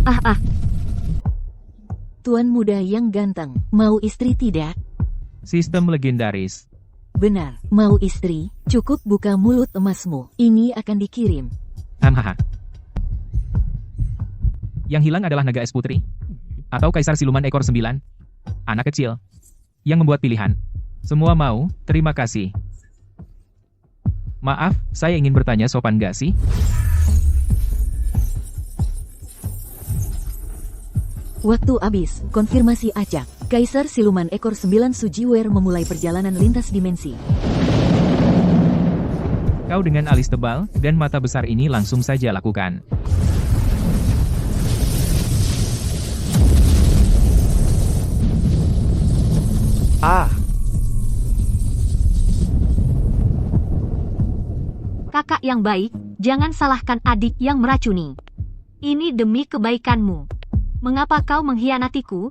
Ah ah. Tuan muda yang ganteng, mau istri tidak? Sistem legendaris. Benar, mau istri, cukup buka mulut emasmu. Ini akan dikirim. Hahaha. Yang hilang adalah naga es putri? Atau kaisar siluman ekor 9? Anak kecil. Yang membuat pilihan. Semua mau, terima kasih. Maaf, saya ingin bertanya sopan gak sih? Waktu habis, konfirmasi acak. Kaisar siluman ekor 9 Sujiwer memulai perjalanan lintas dimensi. Kau dengan alis tebal dan mata besar ini langsung saja lakukan. Ah, Kakak yang baik, jangan salahkan adik yang meracuni. Ini demi kebaikanmu. Mengapa kau mengkhianatiku?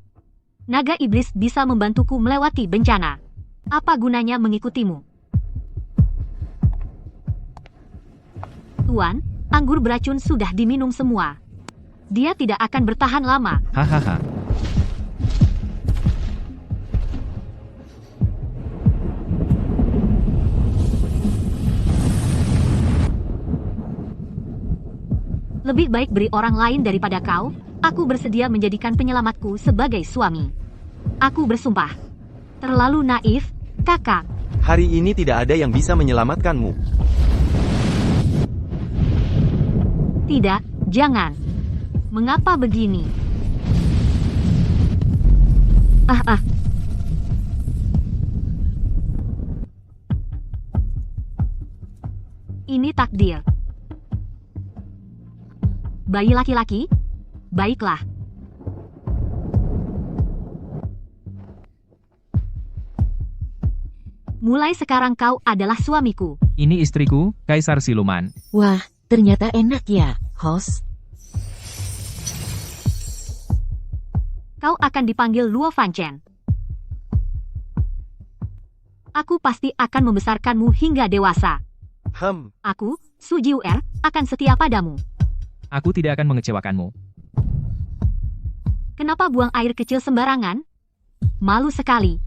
Naga iblis bisa membantuku melewati bencana. Apa gunanya mengikutimu? Tuan, anggur beracun sudah diminum semua. Dia tidak akan bertahan lama. Hahaha. Lebih baik beri orang lain daripada kau. Aku bersedia menjadikan penyelamatku sebagai suami. Aku bersumpah. Terlalu naif, kakak. hari ini tidak ada yang bisa menyelamatkanmu. Tidak, jangan. Mengapa begini? Ah ah. Ini takdir. Bayi laki-laki? Baiklah. Mulai sekarang kau adalah suamiku. Ini istriku, Kaisar Siluman. Wah, ternyata enak ya, host. Kau akan dipanggil Luo Fanchen. Aku pasti akan membesarkanmu hingga dewasa. Aku, Su Jiuer, akan setia padamu. Aku tidak akan mengecewakanmu. Kenapa buang air kecil sembarangan? Malu sekali.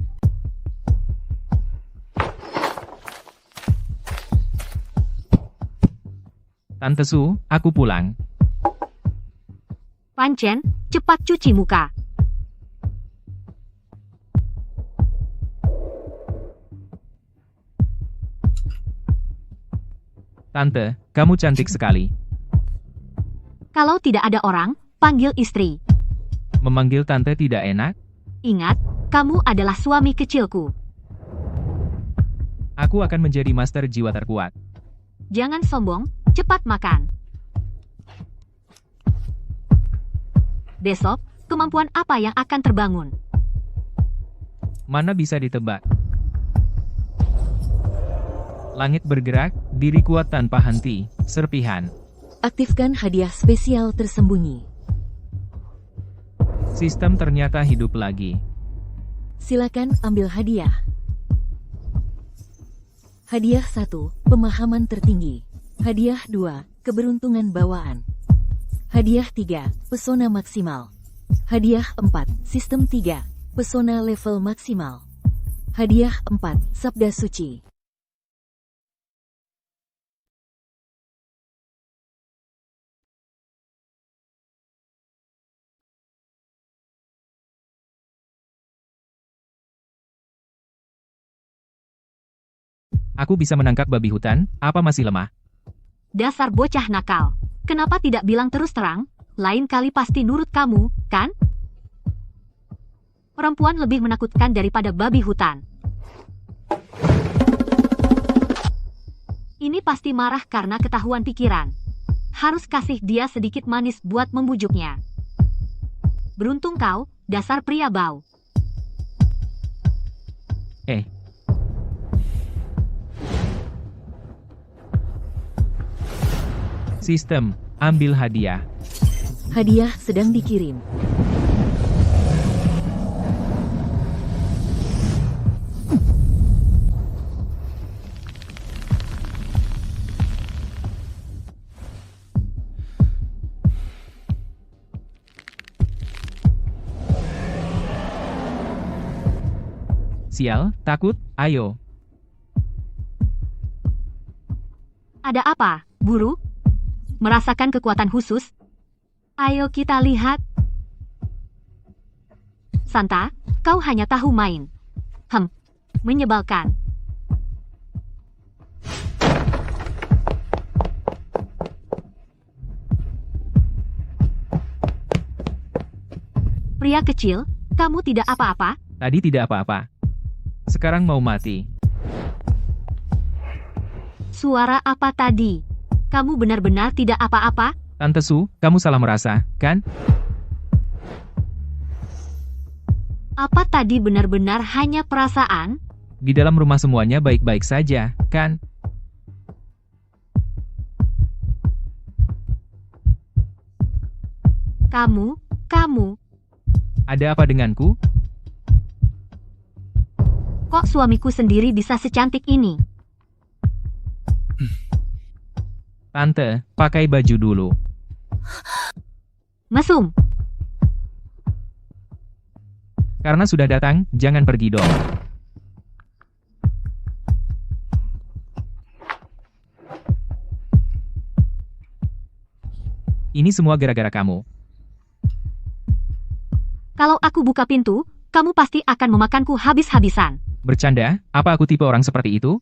Tante Su, aku pulang. Fanchen, cepat cuci muka. Tante, kamu cantik sekali. Kalau tidak ada orang, panggil istri. Memanggil tante tidak enak? Ingat, kamu adalah suami kecilku. Aku akan menjadi master jiwa terkuat. Jangan sombong, cepat makan. Besok, kemampuan apa yang akan terbangun? Mana bisa ditebak? Langit bergerak, diri kuat tanpa henti, serpihan. Aktifkan hadiah spesial tersembunyi. Sistem ternyata hidup lagi. Silakan ambil hadiah. Hadiah 1, pemahaman tertinggi. Hadiah 2, keberuntungan bawaan. Hadiah 3, pesona maksimal. Hadiah 4, sistem 3, pesona level maksimal. Hadiah 4, sabda suci. Aku bisa menangkap babi hutan, apa masih lemah? Dasar bocah nakal. Kenapa tidak bilang terus terang? Lain kali pasti nurut kamu, kan? Perempuan lebih menakutkan daripada babi hutan. Ini pasti marah karena ketahuan pikiran. Harus kasih dia sedikit manis buat membujuknya. Beruntung kau, dasar pria bau. Sistem, ambil hadiah. Hadiah sedang dikirim. Sial, takut, ayo. Ada apa, Buru? Merasakan kekuatan khusus? Ayo kita lihat. Santa, kau hanya tahu main. Menyebalkan. Pria kecil, kamu tidak apa-apa? Tadi tidak apa-apa. Sekarang mau mati. Suara apa tadi? Kamu benar-benar tidak apa-apa? Tante Su, kamu salah merasa, kan? Apa tadi benar-benar hanya perasaan? Di dalam rumah semuanya baik-baik saja, kan? Kamu. Ada apa denganku? Kok suamiku sendiri bisa secantik ini? Tante, pakai baju dulu. Mesum. Karena sudah datang, jangan pergi dong. Ini semua gara-gara kamu. Kalau aku buka pintu, kamu pasti akan memakanku habis-habisan. Bercanda, apa aku tipe orang seperti itu?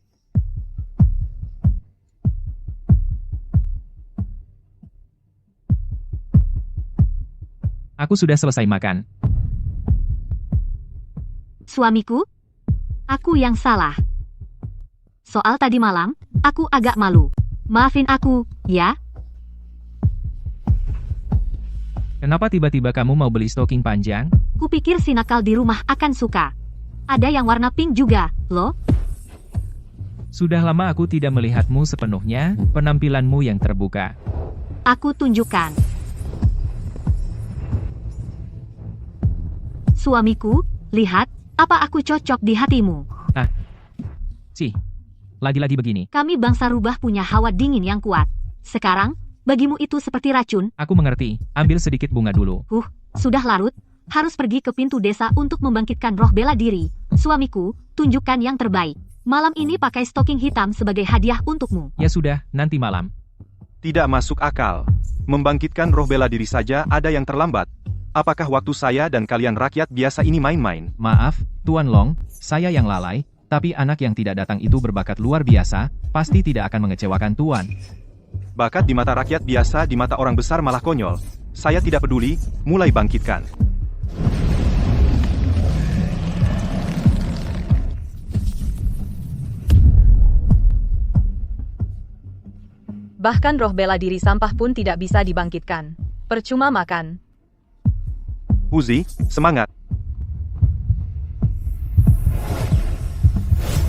Aku sudah selesai makan. Suamiku? Aku yang salah. Soal tadi malam, aku agak malu. Maafin aku, ya? Kenapa tiba-tiba kamu mau beli stocking panjang? Kupikir si nakal di rumah akan suka. Ada yang warna pink juga, loh. Sudah lama aku tidak melihatmu sepenuhnya, penampilanmu yang terbuka. Aku tunjukkan. Suamiku, lihat, apa aku cocok di hatimu? Lagi-lagi begini. Kami bangsa rubah punya hawa dingin yang kuat. Sekarang, bagimu itu seperti racun. Aku mengerti, ambil sedikit bunga dulu. Sudah larut, harus pergi ke pintu desa untuk membangkitkan roh bela diri. Suamiku, tunjukkan yang terbaik. Malam ini pakai stocking hitam sebagai hadiah untukmu. Ya sudah, nanti malam. Tidak masuk akal. Membangkitkan roh bela diri saja ada yang terlambat. Apakah waktu saya dan kalian rakyat biasa ini main-main? Maaf, Tuan Long, saya yang lalai, tapi anak yang tidak datang itu berbakat luar biasa, pasti tidak akan mengecewakan Tuan. Bakat di mata rakyat biasa, di mata orang besar malah konyol. Saya tidak peduli, mulai bangkitkan. Bahkan roh bela diri sampah pun tidak bisa dibangkitkan. Percuma makan. Uzi, semangat.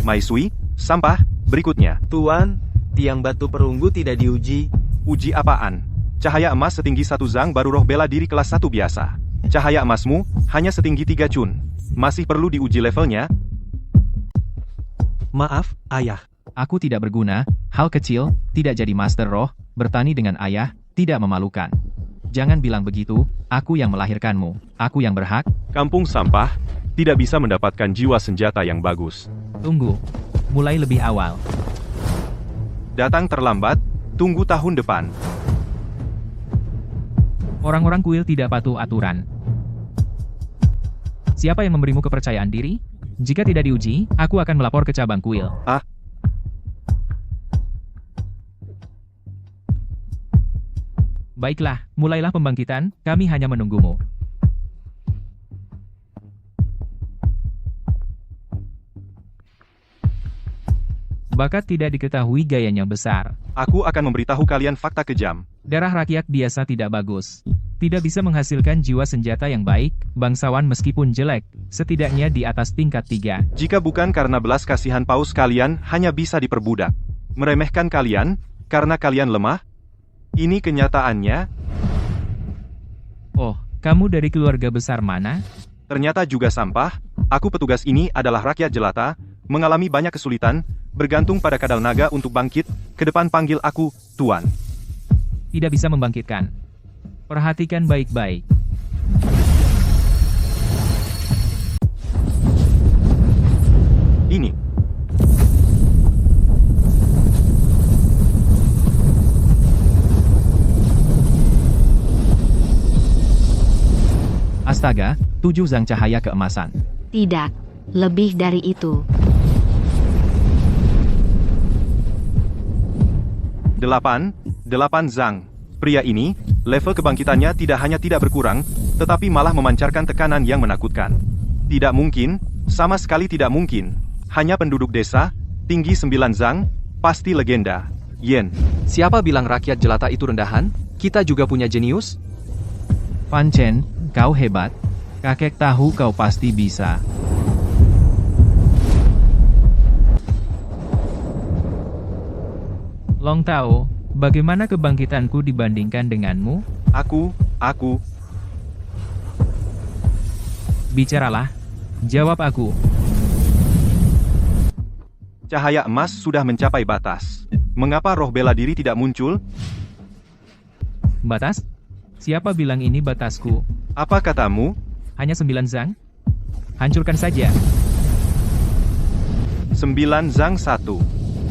Maisui, sampah, berikutnya. Tuan, tiang batu perunggu tidak diuji. Uji apaan? Cahaya emas setinggi 1 zang baru roh bela diri kelas 1 biasa. Cahaya emasmu, hanya setinggi 3 cun. Masih perlu diuji levelnya? Maaf, ayah. Aku tidak berguna, hal kecil, tidak jadi master roh, bertani dengan ayah, tidak memalukan. Jangan bilang begitu, aku yang melahirkanmu, aku yang berhak. Kampung sampah, tidak bisa mendapatkan jiwa senjata yang bagus. Tunggu. Mulai lebih awal. Datang terlambat, tunggu tahun depan. Orang-orang kuil tidak patuh aturan. Siapa yang memberimu kepercayaan diri? Jika tidak diuji, aku akan melapor ke cabang kuil. Baiklah, mulailah pembangkitan, kami hanya menunggumu. Bakat tidak diketahui gayanya besar. Aku akan memberitahu kalian fakta kejam. Darah rakyat biasa tidak bagus. Tidak bisa menghasilkan jiwa senjata yang baik, bangsawan meskipun jelek, setidaknya di atas tingkat 3. Jika bukan karena belas kasihan paus kalian hanya bisa diperbudak. Meremehkan kalian, karena kalian lemah? Ini kenyataannya. Oh, kamu dari keluarga besar mana? Ternyata juga sampah. Aku petugas ini adalah rakyat jelata, mengalami banyak kesulitan, bergantung pada kadal naga untuk bangkit, ke depan panggil aku, Tuan. Tidak bisa membangkitkan. Perhatikan baik-baik. Ini. Astaga, 7 zang cahaya keemasan. Tidak, lebih dari itu. 8 zang. Pria ini, level kebangkitannya tidak hanya tidak berkurang, tetapi malah memancarkan tekanan yang menakutkan. Tidak mungkin, sama sekali tidak mungkin. Hanya penduduk desa, tinggi 9 zang, pasti legenda. Yen. Siapa bilang rakyat jelata itu rendahan? Kita juga punya jenius? Fan Chen, kau hebat. Kakek tahu kau pasti bisa. Long Tao, bagaimana kebangkitanku dibandingkan denganmu? Aku. Bicaralah. Jawab aku. Cahaya emas sudah mencapai batas. Mengapa roh bela diri tidak muncul? Batas? Siapa bilang ini batasku? Apa katamu? Hanya 9 zang? Hancurkan saja. 9 zang 1.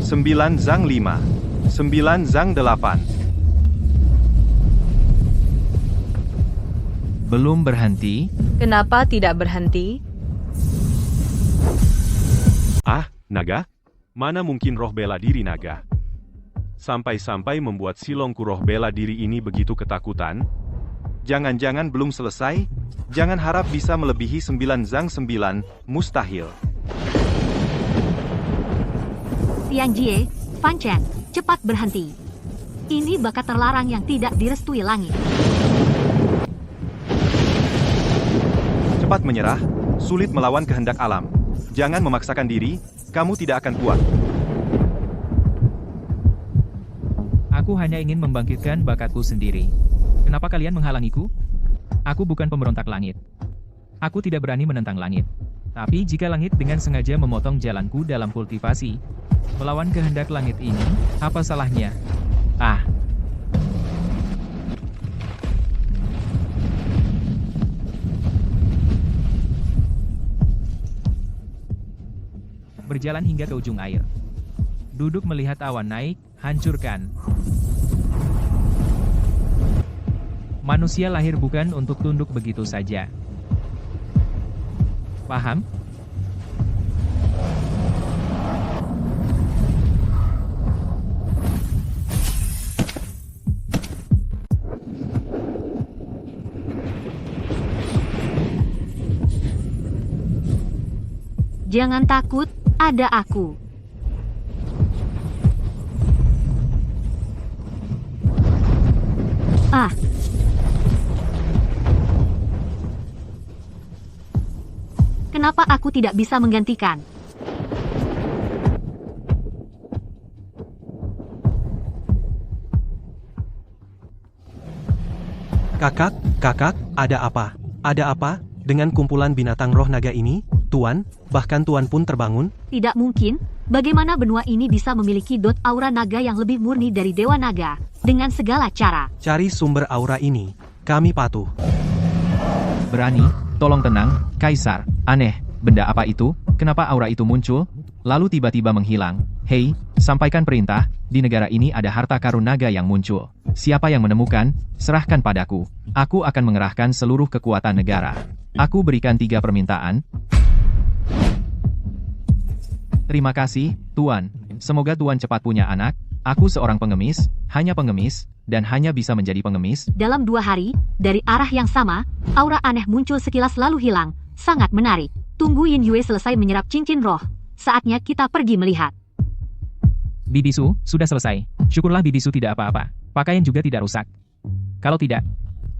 9 zang 5. 9 zang 8. Belum berhenti? Kenapa tidak berhenti? Ah, naga? Mana mungkin roh bela diri naga? Sampai-sampai membuat silongku roh bela diri ini begitu ketakutan? Jangan-jangan belum selesai? Jangan harap bisa melebihi 9 zang 9, mustahil. Tian Jie, Fan Chen, cepat berhenti. Ini bakat terlarang yang tidak direstui langit. Cepat menyerah, sulit melawan kehendak alam. Jangan memaksakan diri, kamu tidak akan kuat. Aku hanya ingin membangkitkan bakatku sendiri. Kenapa kalian menghalangiku? Aku bukan pemberontak langit. Aku tidak berani menentang langit. Tapi jika langit dengan sengaja memotong jalanku dalam kultivasi, melawan kehendak langit ini, apa salahnya? Ah. Berjalan hingga ke ujung air. Duduk melihat awan naik, hancurkan. Manusia lahir bukan untuk tunduk begitu saja. Paham? Jangan takut, ada aku. Ah. Kenapa aku tidak bisa menggantikan? Kakak, ada apa? Ada apa dengan kumpulan binatang roh naga ini? Tuan, bahkan Tuan pun terbangun? Tidak mungkin. Bagaimana benua ini bisa memiliki dot aura naga yang lebih murni dari Dewa Naga? Dengan segala cara. Cari sumber aura ini. Kami patuh. Berani? Tolong tenang, Kaisar. Aneh, benda apa itu? Kenapa aura itu muncul? Lalu tiba-tiba menghilang. Hei, sampaikan perintah, di negara ini ada harta karun naga yang muncul. Siapa yang menemukan, serahkan padaku. Aku akan mengerahkan seluruh kekuatan negara. Aku berikan 3 permintaan. Terima kasih, Tuan. Semoga Tuan cepat punya anak. Aku seorang pengemis, dan hanya bisa menjadi pengemis. Dalam 2 hari, dari arah yang sama, aura aneh muncul sekilas lalu hilang. Sangat menarik. Tunggu Yin Yue selesai menyerap cincin roh. Saatnya kita pergi melihat. Bibisu, sudah selesai. Syukurlah Bibisu tidak apa-apa. Pakaian juga tidak rusak. Kalau tidak,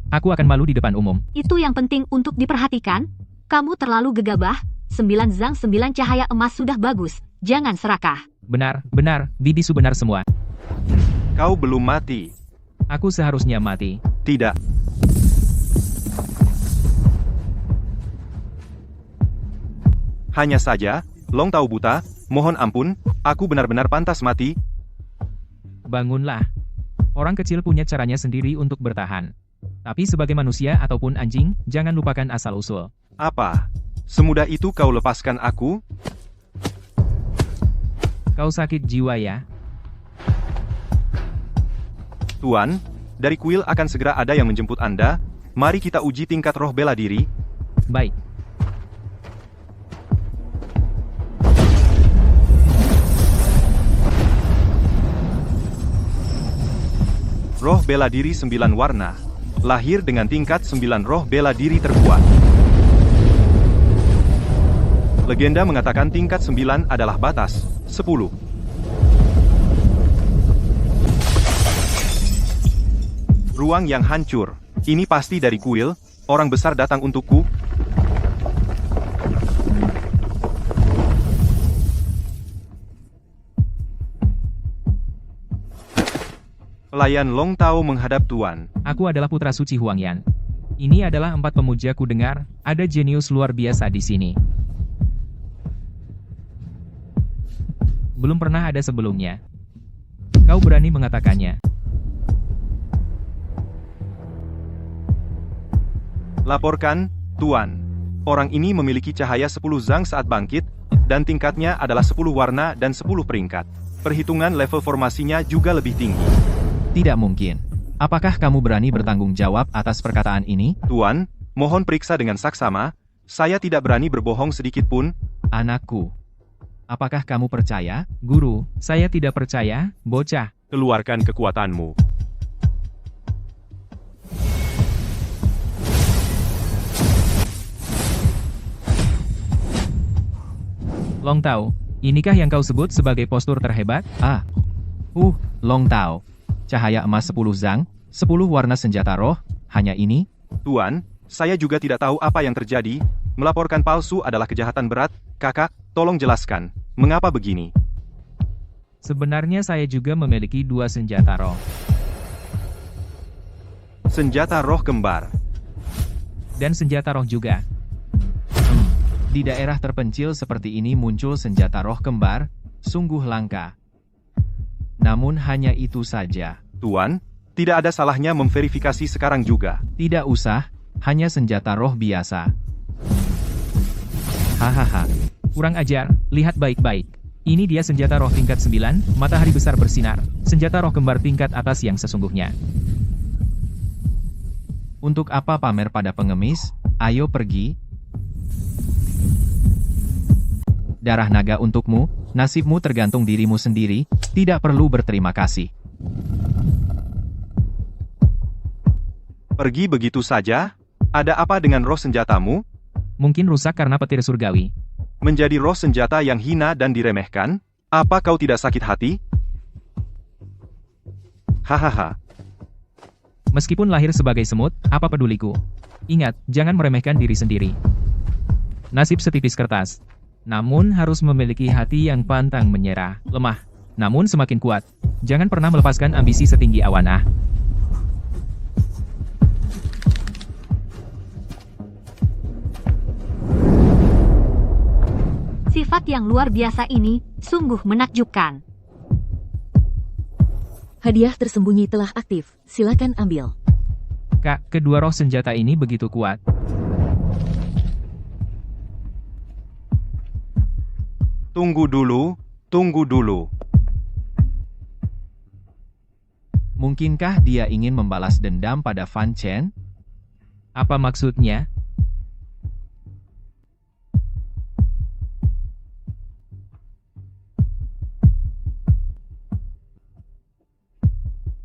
aku akan malu di depan umum. Itu yang penting untuk diperhatikan. Kamu terlalu gegabah. 9 zang 9 cahaya emas sudah bagus. Jangan serakah. Benar, Bibisu benar semua. Kau belum mati. Aku seharusnya mati. Tidak. Hanya saja, Long Tao buta, mohon ampun, aku benar-benar pantas mati. Bangunlah. Orang kecil punya caranya sendiri untuk bertahan. Tapi sebagai manusia ataupun anjing, jangan lupakan asal-usul. Apa? Semudah itu kau lepaskan aku? Kau sakit jiwa ya? Tuan, dari kuil akan segera ada yang menjemput Anda. Mari kita uji tingkat roh bela diri. Baik. Roh bela diri 9 warna. Lahir dengan tingkat 9 roh bela diri terkuat. Legenda mengatakan tingkat 9 adalah batas 10. Ruang yang hancur. Ini pasti dari kuil. Orang besar datang untukku. Pelayan Long Tao menghadap Tuan. Aku adalah putra suci Huangyan. Ini adalah 4 pemuja ku dengar, ada jenius luar biasa di sini. Belum pernah ada sebelumnya. Kau berani mengatakannya. Laporkan, Tuan. Orang ini memiliki cahaya 10 zang saat bangkit, dan tingkatnya adalah 10 warna dan 10 peringkat. Perhitungan level formasinya juga lebih tinggi. Tidak mungkin. Apakah kamu berani bertanggung jawab atas perkataan ini? Tuan, mohon periksa dengan saksama. Saya tidak berani berbohong sedikit pun. Anakku. Apakah kamu percaya? Guru, saya tidak percaya, bocah. Keluarkan kekuatanmu. Long Tao, inikah yang kau sebut sebagai postur terhebat? Long Tao. Cahaya emas 10 zang, 10 warna senjata roh, hanya ini? Tuan, saya juga tidak tahu apa yang terjadi. Melaporkan palsu adalah kejahatan berat. Kakak, tolong jelaskan. Mengapa begini? Sebenarnya saya juga memiliki 2 senjata roh. Senjata roh kembar. Dan senjata roh juga. Di daerah terpencil seperti ini muncul senjata roh kembar, sungguh langka. Namun hanya itu saja. Tuan, tidak ada salahnya memverifikasi sekarang juga. Tidak usah, hanya senjata roh biasa. Hahaha. Kurang ajar, lihat baik-baik. Ini dia senjata roh tingkat 9, matahari besar bersinar. Senjata roh kembar tingkat atas yang sesungguhnya. Untuk apa pamer pada pengemis? Ayo pergi. Darah naga untukmu, nasibmu tergantung dirimu sendiri, tidak perlu berterima kasih. Pergi begitu saja? Ada apa dengan roh senjatamu? Mungkin rusak karena petir surgawi. Menjadi roh senjata yang hina dan diremehkan? Apa kau tidak sakit hati? Hahaha. Meskipun lahir sebagai semut, apa peduliku? Ingat, jangan meremehkan diri sendiri. Nasib setipis kertas. Namun harus memiliki hati yang pantang menyerah, lemah, namun semakin kuat. Jangan pernah melepaskan ambisi setinggi awan. Sifat yang luar biasa ini sungguh menakjubkan. Hadiah tersembunyi telah aktif, silakan ambil. Kak, kedua roh senjata ini begitu kuat. Tunggu dulu, tunggu dulu. Mungkinkah dia ingin membalas dendam pada Fan Chen? Apa maksudnya?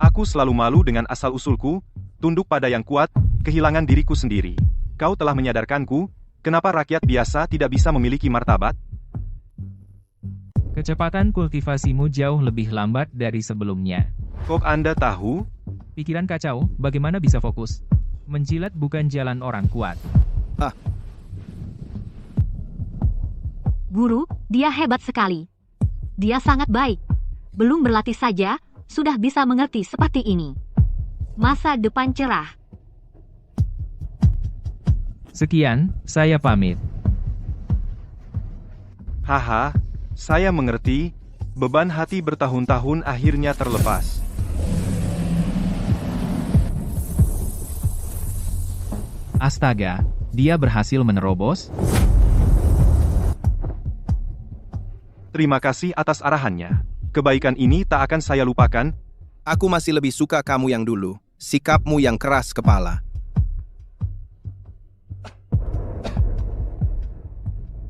Aku selalu malu dengan asal-usulku, tunduk pada yang kuat, kehilangan diriku sendiri. Kau telah menyadarkanku, kenapa rakyat biasa tidak bisa memiliki martabat? Kecepatan kultivasimu jauh lebih lambat dari sebelumnya. Kok Anda tahu? Pikiran kacau, bagaimana bisa fokus? Menjilat bukan jalan orang kuat. Guru, dia hebat sekali. Dia sangat baik. Belum berlatih saja, sudah bisa mengerti seperti ini. Masa depan cerah. Sekian, saya pamit. Haha, saya mengerti, beban hati bertahun-tahun akhirnya terlepas. Astaga, dia berhasil menerobos? Terima kasih atas arahannya. Kebaikan ini tak akan saya lupakan. Aku masih lebih suka kamu yang dulu. Sikapmu yang keras kepala.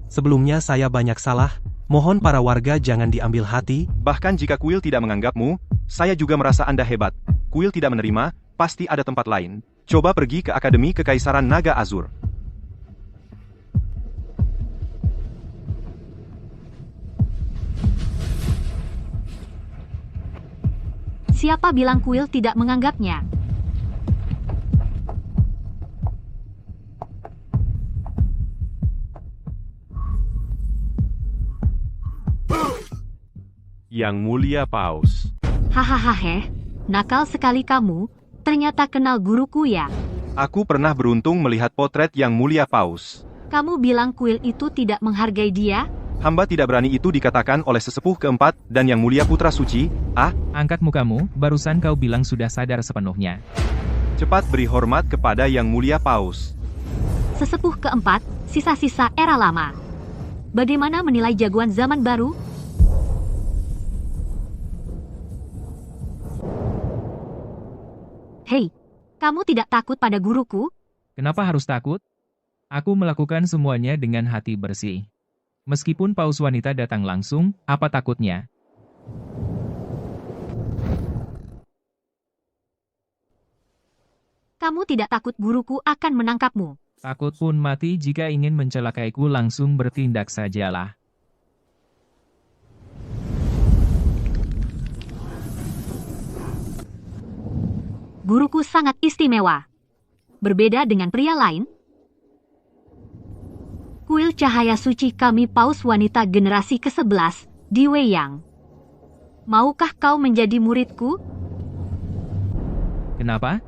Sebelumnya saya banyak salah. Mohon para warga jangan diambil hati. Bahkan jika kuil tidak menganggapmu, saya juga merasa Anda hebat. Kuil tidak menerima, pasti ada tempat lain. Coba pergi ke Akademi Kekaisaran Naga Azur. Siapa bilang kuil tidak menganggapnya? Yang Mulia Paus. Hahaha, nakal sekali kamu. Ternyata kenal guruku ya. Aku pernah beruntung melihat potret Yang Mulia Paus. Kamu bilang kuil itu tidak menghargai dia? Hamba tidak berani itu dikatakan oleh sesepuh keempat dan Yang Mulia Putra Suci. Angkat mukamu, barusan kau bilang sudah sadar sepenuhnya. Cepat beri hormat kepada Yang Mulia Paus. Sesepuh keempat, sisa-sisa era lama. Bagaimana menilai jagoan zaman baru? Hei, kamu tidak takut pada guruku? Kenapa harus takut? Aku melakukan semuanya dengan hati bersih. Meskipun paus wanita datang langsung, apa takutnya? Kamu tidak takut guruku akan menangkapmu? Takut pun mati jika ingin mencelakaiku langsung bertindak sajalah. Guruku sangat istimewa. Berbeda dengan pria lain. Kuil Cahaya Suci kami paus wanita generasi ke-11, di Weiyang. Maukah kau menjadi muridku? Kenapa?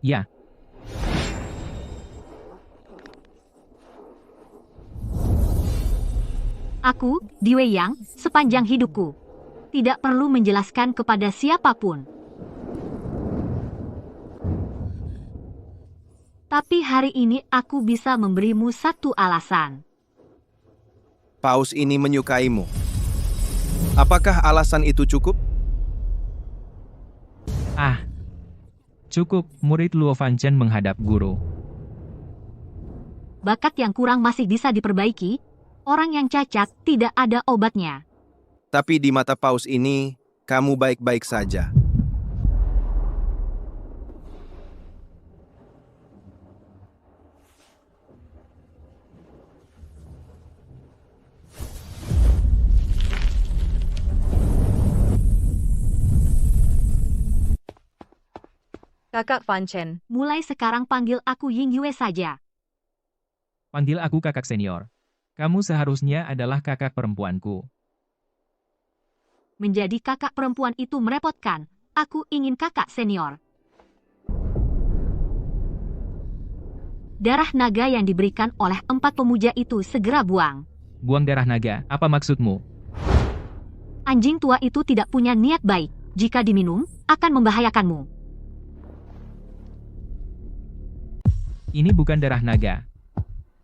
Ya. Aku, di Weiyang, sepanjang hidupku. Tidak perlu menjelaskan kepada siapapun. Tapi hari ini aku bisa memberimu satu alasan. Paus ini menyukaimu. Apakah alasan itu cukup? Cukup, murid Luo Fanchen menghadap guru. Bakat yang kurang masih bisa diperbaiki. Orang yang cacat tidak ada obatnya. Tapi di mata paus ini, kamu baik-baik saja. Kakak Fanchen, Mulai sekarang panggil aku Ying Yue saja. Panggil aku kakak senior. Kamu seharusnya adalah kakak perempuanku. Menjadi kakak perempuan itu merepotkan. Aku ingin kakak senior. Darah naga yang diberikan oleh 4 pemuja itu segera buang. Buang darah naga, apa maksudmu? Anjing tua itu tidak punya niat baik. Jika diminum, akan membahayakanmu. Ini bukan darah naga.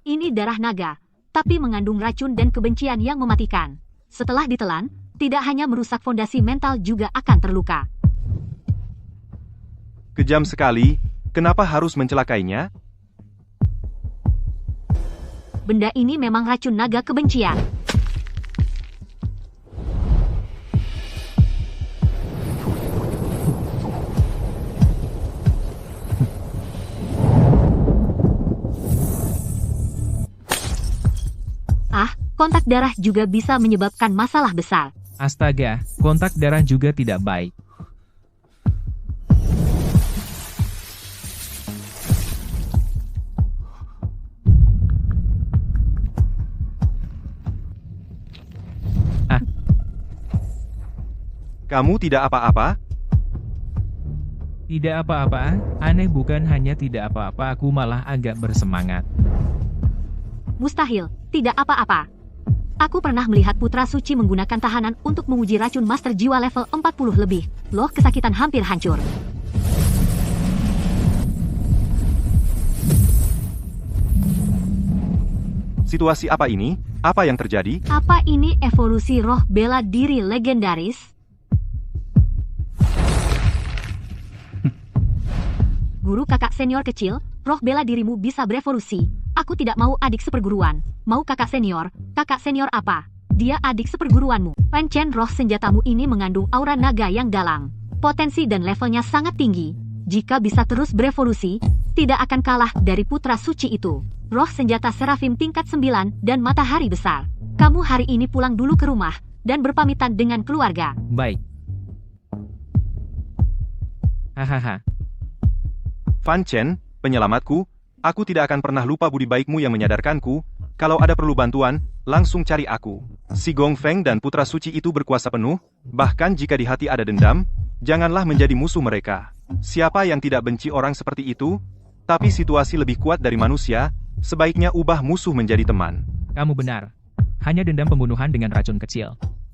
Ini darah naga, tapi mengandung racun dan kebencian yang mematikan. Setelah ditelan, tidak hanya merusak fondasi mental juga akan terluka. Kejam sekali, kenapa harus mencelakainya? Benda ini memang racun naga kebencian. Kontak darah juga bisa menyebabkan masalah besar. Astaga, kontak darah juga tidak baik. Kamu tidak apa-apa? Tidak apa-apa, aneh bukan hanya tidak apa-apa, aku malah agak bersemangat. Mustahil, tidak apa-apa. Aku pernah melihat putra suci menggunakan tahanan untuk menguji racun master jiwa level 40 lebih. Loh, kesakitan hampir hancur. Situasi apa ini? Apa yang terjadi? Apa ini evolusi roh bela diri legendaris? Guru kakak senior kecil, roh bela dirimu bisa berevolusi. Aku tidak mau adik seperguruan. Mau kakak senior apa? Dia adik seperguruanmu. Pancen roh senjatamu ini mengandung aura naga yang dalam. Potensi dan levelnya sangat tinggi. Jika bisa terus berevolusi, tidak akan kalah dari putra suci itu. Roh senjata Serafim tingkat 9 dan matahari besar. Kamu hari ini pulang dulu ke rumah dan berpamitan dengan keluarga. Baik. Hahaha. Fan Chen, penyelamatku, aku tidak akan pernah lupa budi baikmu yang menyadarkanku, kalau ada perlu bantuan, langsung cari aku. Si Gong Feng dan putra suci itu berkuasa penuh, bahkan jika di hati ada dendam, janganlah menjadi musuh mereka. Siapa yang tidak benci orang seperti itu? Tapi situasi lebih kuat dari manusia, sebaiknya ubah musuh menjadi teman. Kamu benar. Hanya dendam pembunuhan dengan racun kecil.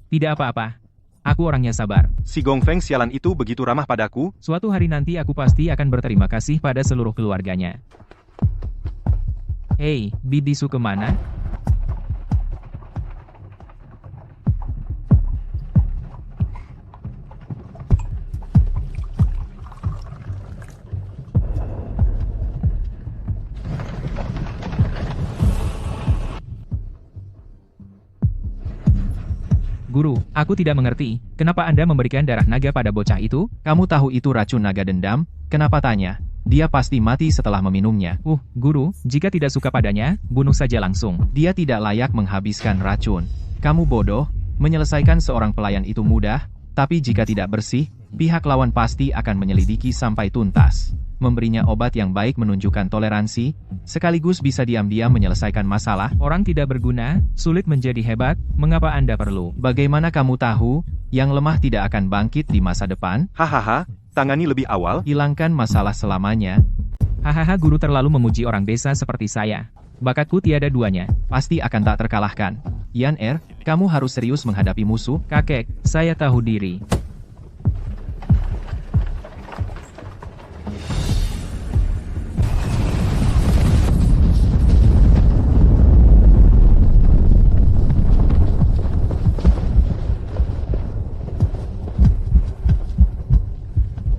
Tidak apa-apa. Aku orangnya sabar. Si Gong Feng sialan itu begitu ramah padaku. Suatu hari nanti aku pasti akan berterima kasih pada seluruh keluarganya. Hei, bibisu kemana? Guru, aku tidak mengerti, kenapa Anda memberikan darah naga pada bocah itu? Kamu tahu itu racun naga dendam? Kenapa tanya? Dia pasti mati setelah meminumnya. Guru, jika tidak suka padanya, bunuh saja langsung. Dia tidak layak menghabiskan racun. Kamu bodoh, menyelesaikan seorang pelayan itu mudah, tapi jika tidak bersih, pihak lawan pasti akan menyelidiki sampai tuntas. Memberinya obat yang baik menunjukkan toleransi, sekaligus bisa diam-diam menyelesaikan masalah. Orang tidak berguna, sulit menjadi hebat, mengapa Anda perlu? Bagaimana kamu tahu, yang lemah tidak akan bangkit di masa depan? Hahaha, tangani lebih awal. Hilangkan masalah selamanya. Hahaha, guru terlalu memuji orang desa seperti saya. Bakatku tiada duanya. Pasti akan tak terkalahkan. Yan Er, kamu harus serius menghadapi musuh. Kakek, saya tahu diri.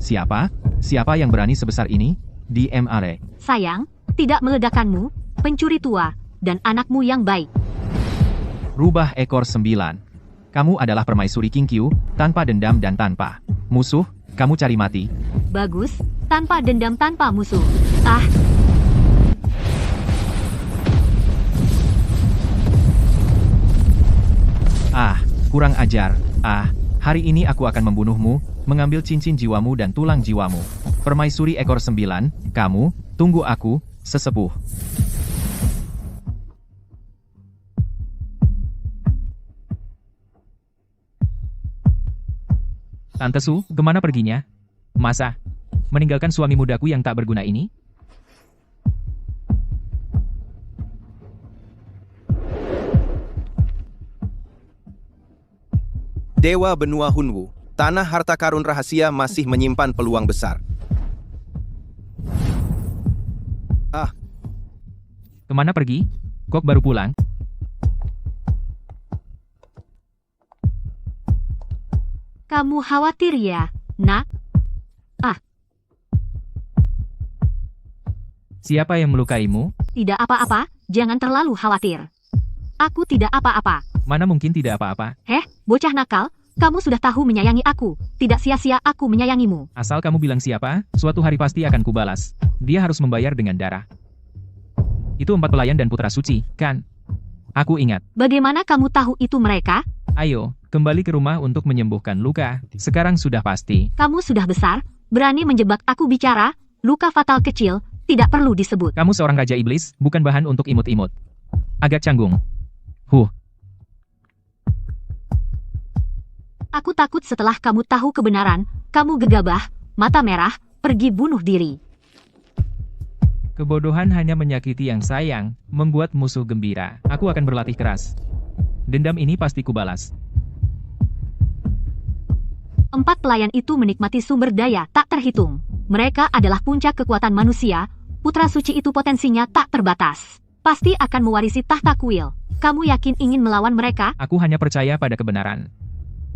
Siapa? Siapa yang berani sebesar ini? Di MRE. Sayang, tidak meledakkanmu, pencuri tua, dan anakmu yang baik. Rubah ekor 9. Kamu adalah permaisuri Kingqiu, tanpa dendam dan tanpa musuh, kamu cari mati. Bagus, tanpa dendam tanpa musuh. Kurang ajar. Hari ini aku akan membunuhmu, mengambil cincin jiwamu dan tulang jiwamu. Permaisuri ekor 9, kamu, tunggu aku, sesepuh. Tante Su, kemana perginya? Masa? Meninggalkan suami mudaku yang tak berguna ini? Dewa Benua Hunwu, tanah harta karun rahasia masih menyimpan peluang besar. Kemana pergi? Kok baru pulang? Kamu khawatir ya, nak? Siapa yang melukaimu? Tidak apa-apa, jangan terlalu khawatir. Aku tidak apa-apa. Mana mungkin tidak apa-apa? Bocah nakal, kamu sudah tahu menyayangi aku. Tidak sia-sia aku menyayangimu. Asal kamu bilang siapa, suatu hari pasti akan kubalas. Dia harus membayar dengan darah. Itu 4 pelayan dan putra suci, kan? Aku ingat. Bagaimana kamu tahu itu mereka? Ayo, kembali ke rumah untuk menyembuhkan luka. Sekarang sudah pasti. Kamu sudah besar, berani menjebak aku bicara. Luka fatal kecil, tidak perlu disebut. Kamu seorang raja iblis, bukan bahan untuk imut-imut. Agak canggung. Aku takut setelah kamu tahu kebenaran, kamu gegabah, mata merah, pergi bunuh diri. Kebodohan hanya menyakiti yang sayang, membuat musuh gembira. Aku akan berlatih keras. Dendam ini pasti kubalas. 4 pelayan itu menikmati sumber daya tak terhitung. Mereka adalah puncak kekuatan manusia, putra suci itu potensinya tak terbatas. pasti akan mewarisi tahta kuil. Kamu yakin ingin melawan mereka? Aku hanya percaya pada kebenaran.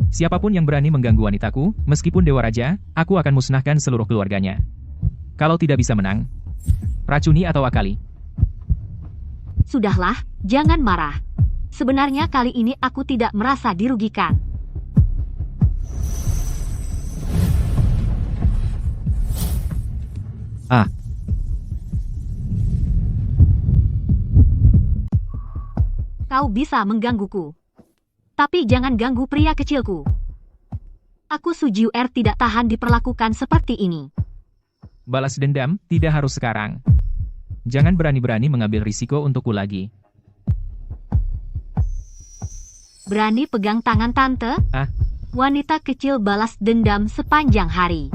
Siapapun yang berani mengganggu wanitaku, meskipun Dewa Raja, aku akan musnahkan seluruh keluarganya. Kalau tidak bisa menang, racuni atau akali. Sudahlah, jangan marah. Sebenarnya kali ini aku tidak merasa dirugikan. Ah, Kau bisa menggangguku. Tapi jangan ganggu pria kecilku. Aku Sujiuer tidak tahan diperlakukan seperti ini. Balas dendam, tidak harus sekarang. Jangan berani-berani mengambil risiko untukku lagi. Berani pegang tangan tante? Ah. Wanita kecil balas dendam sepanjang hari.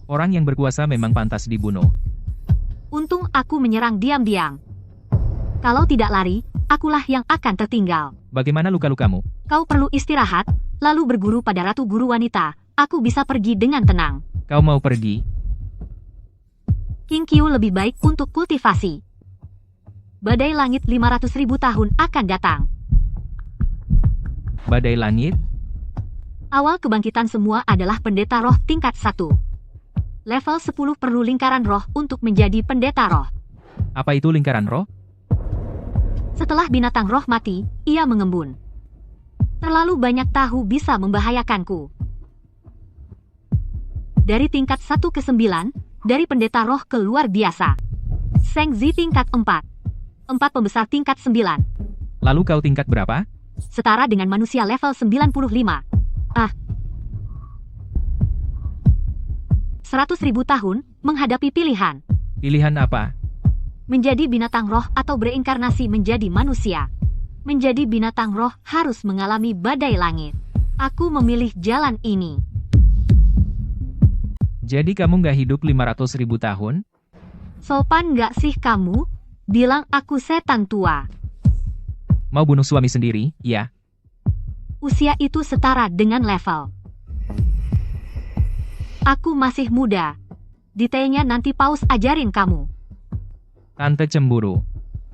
Orang yang berkuasa memang pantas dibunuh. Untung aku menyerang diam-diam. Kalau tidak lari, akulah yang akan tertinggal. Bagaimana luka-lukamu? Kau perlu istirahat, lalu berguru pada Ratu Guru Wanita. Aku bisa pergi dengan tenang. Kau mau pergi? King Qiu lebih baik untuk kultivasi. Badai langit 500.000 tahun akan datang. Badai langit? Awal kebangkitan semua adalah pendeta roh tingkat 1. Level 10 perlu lingkaran roh untuk menjadi pendeta roh. Apa itu lingkaran roh? Setelah binatang roh mati, ia mengembun. Terlalu banyak tahu bisa membahayakanku. Dari tingkat 1 ke 9, dari pendeta roh ke luar biasa. Seng Zi tingkat 4. 4 pembesar tingkat 9. Lalu kau tingkat berapa? Setara dengan manusia level 95. 100.000 tahun, menghadapi pilihan. Pilihan apa? Menjadi binatang roh atau bereinkarnasi menjadi manusia. Menjadi binatang roh harus mengalami badai langit. Aku memilih jalan ini. Jadi kamu nggak hidup 500.000 tahun? Sopan nggak sih kamu? Bilang aku setan tua. Mau bunuh suami sendiri, ya? Usia itu setara dengan level. Aku masih muda. Detailnya nanti Paus ajarin kamu. Tante cemburu.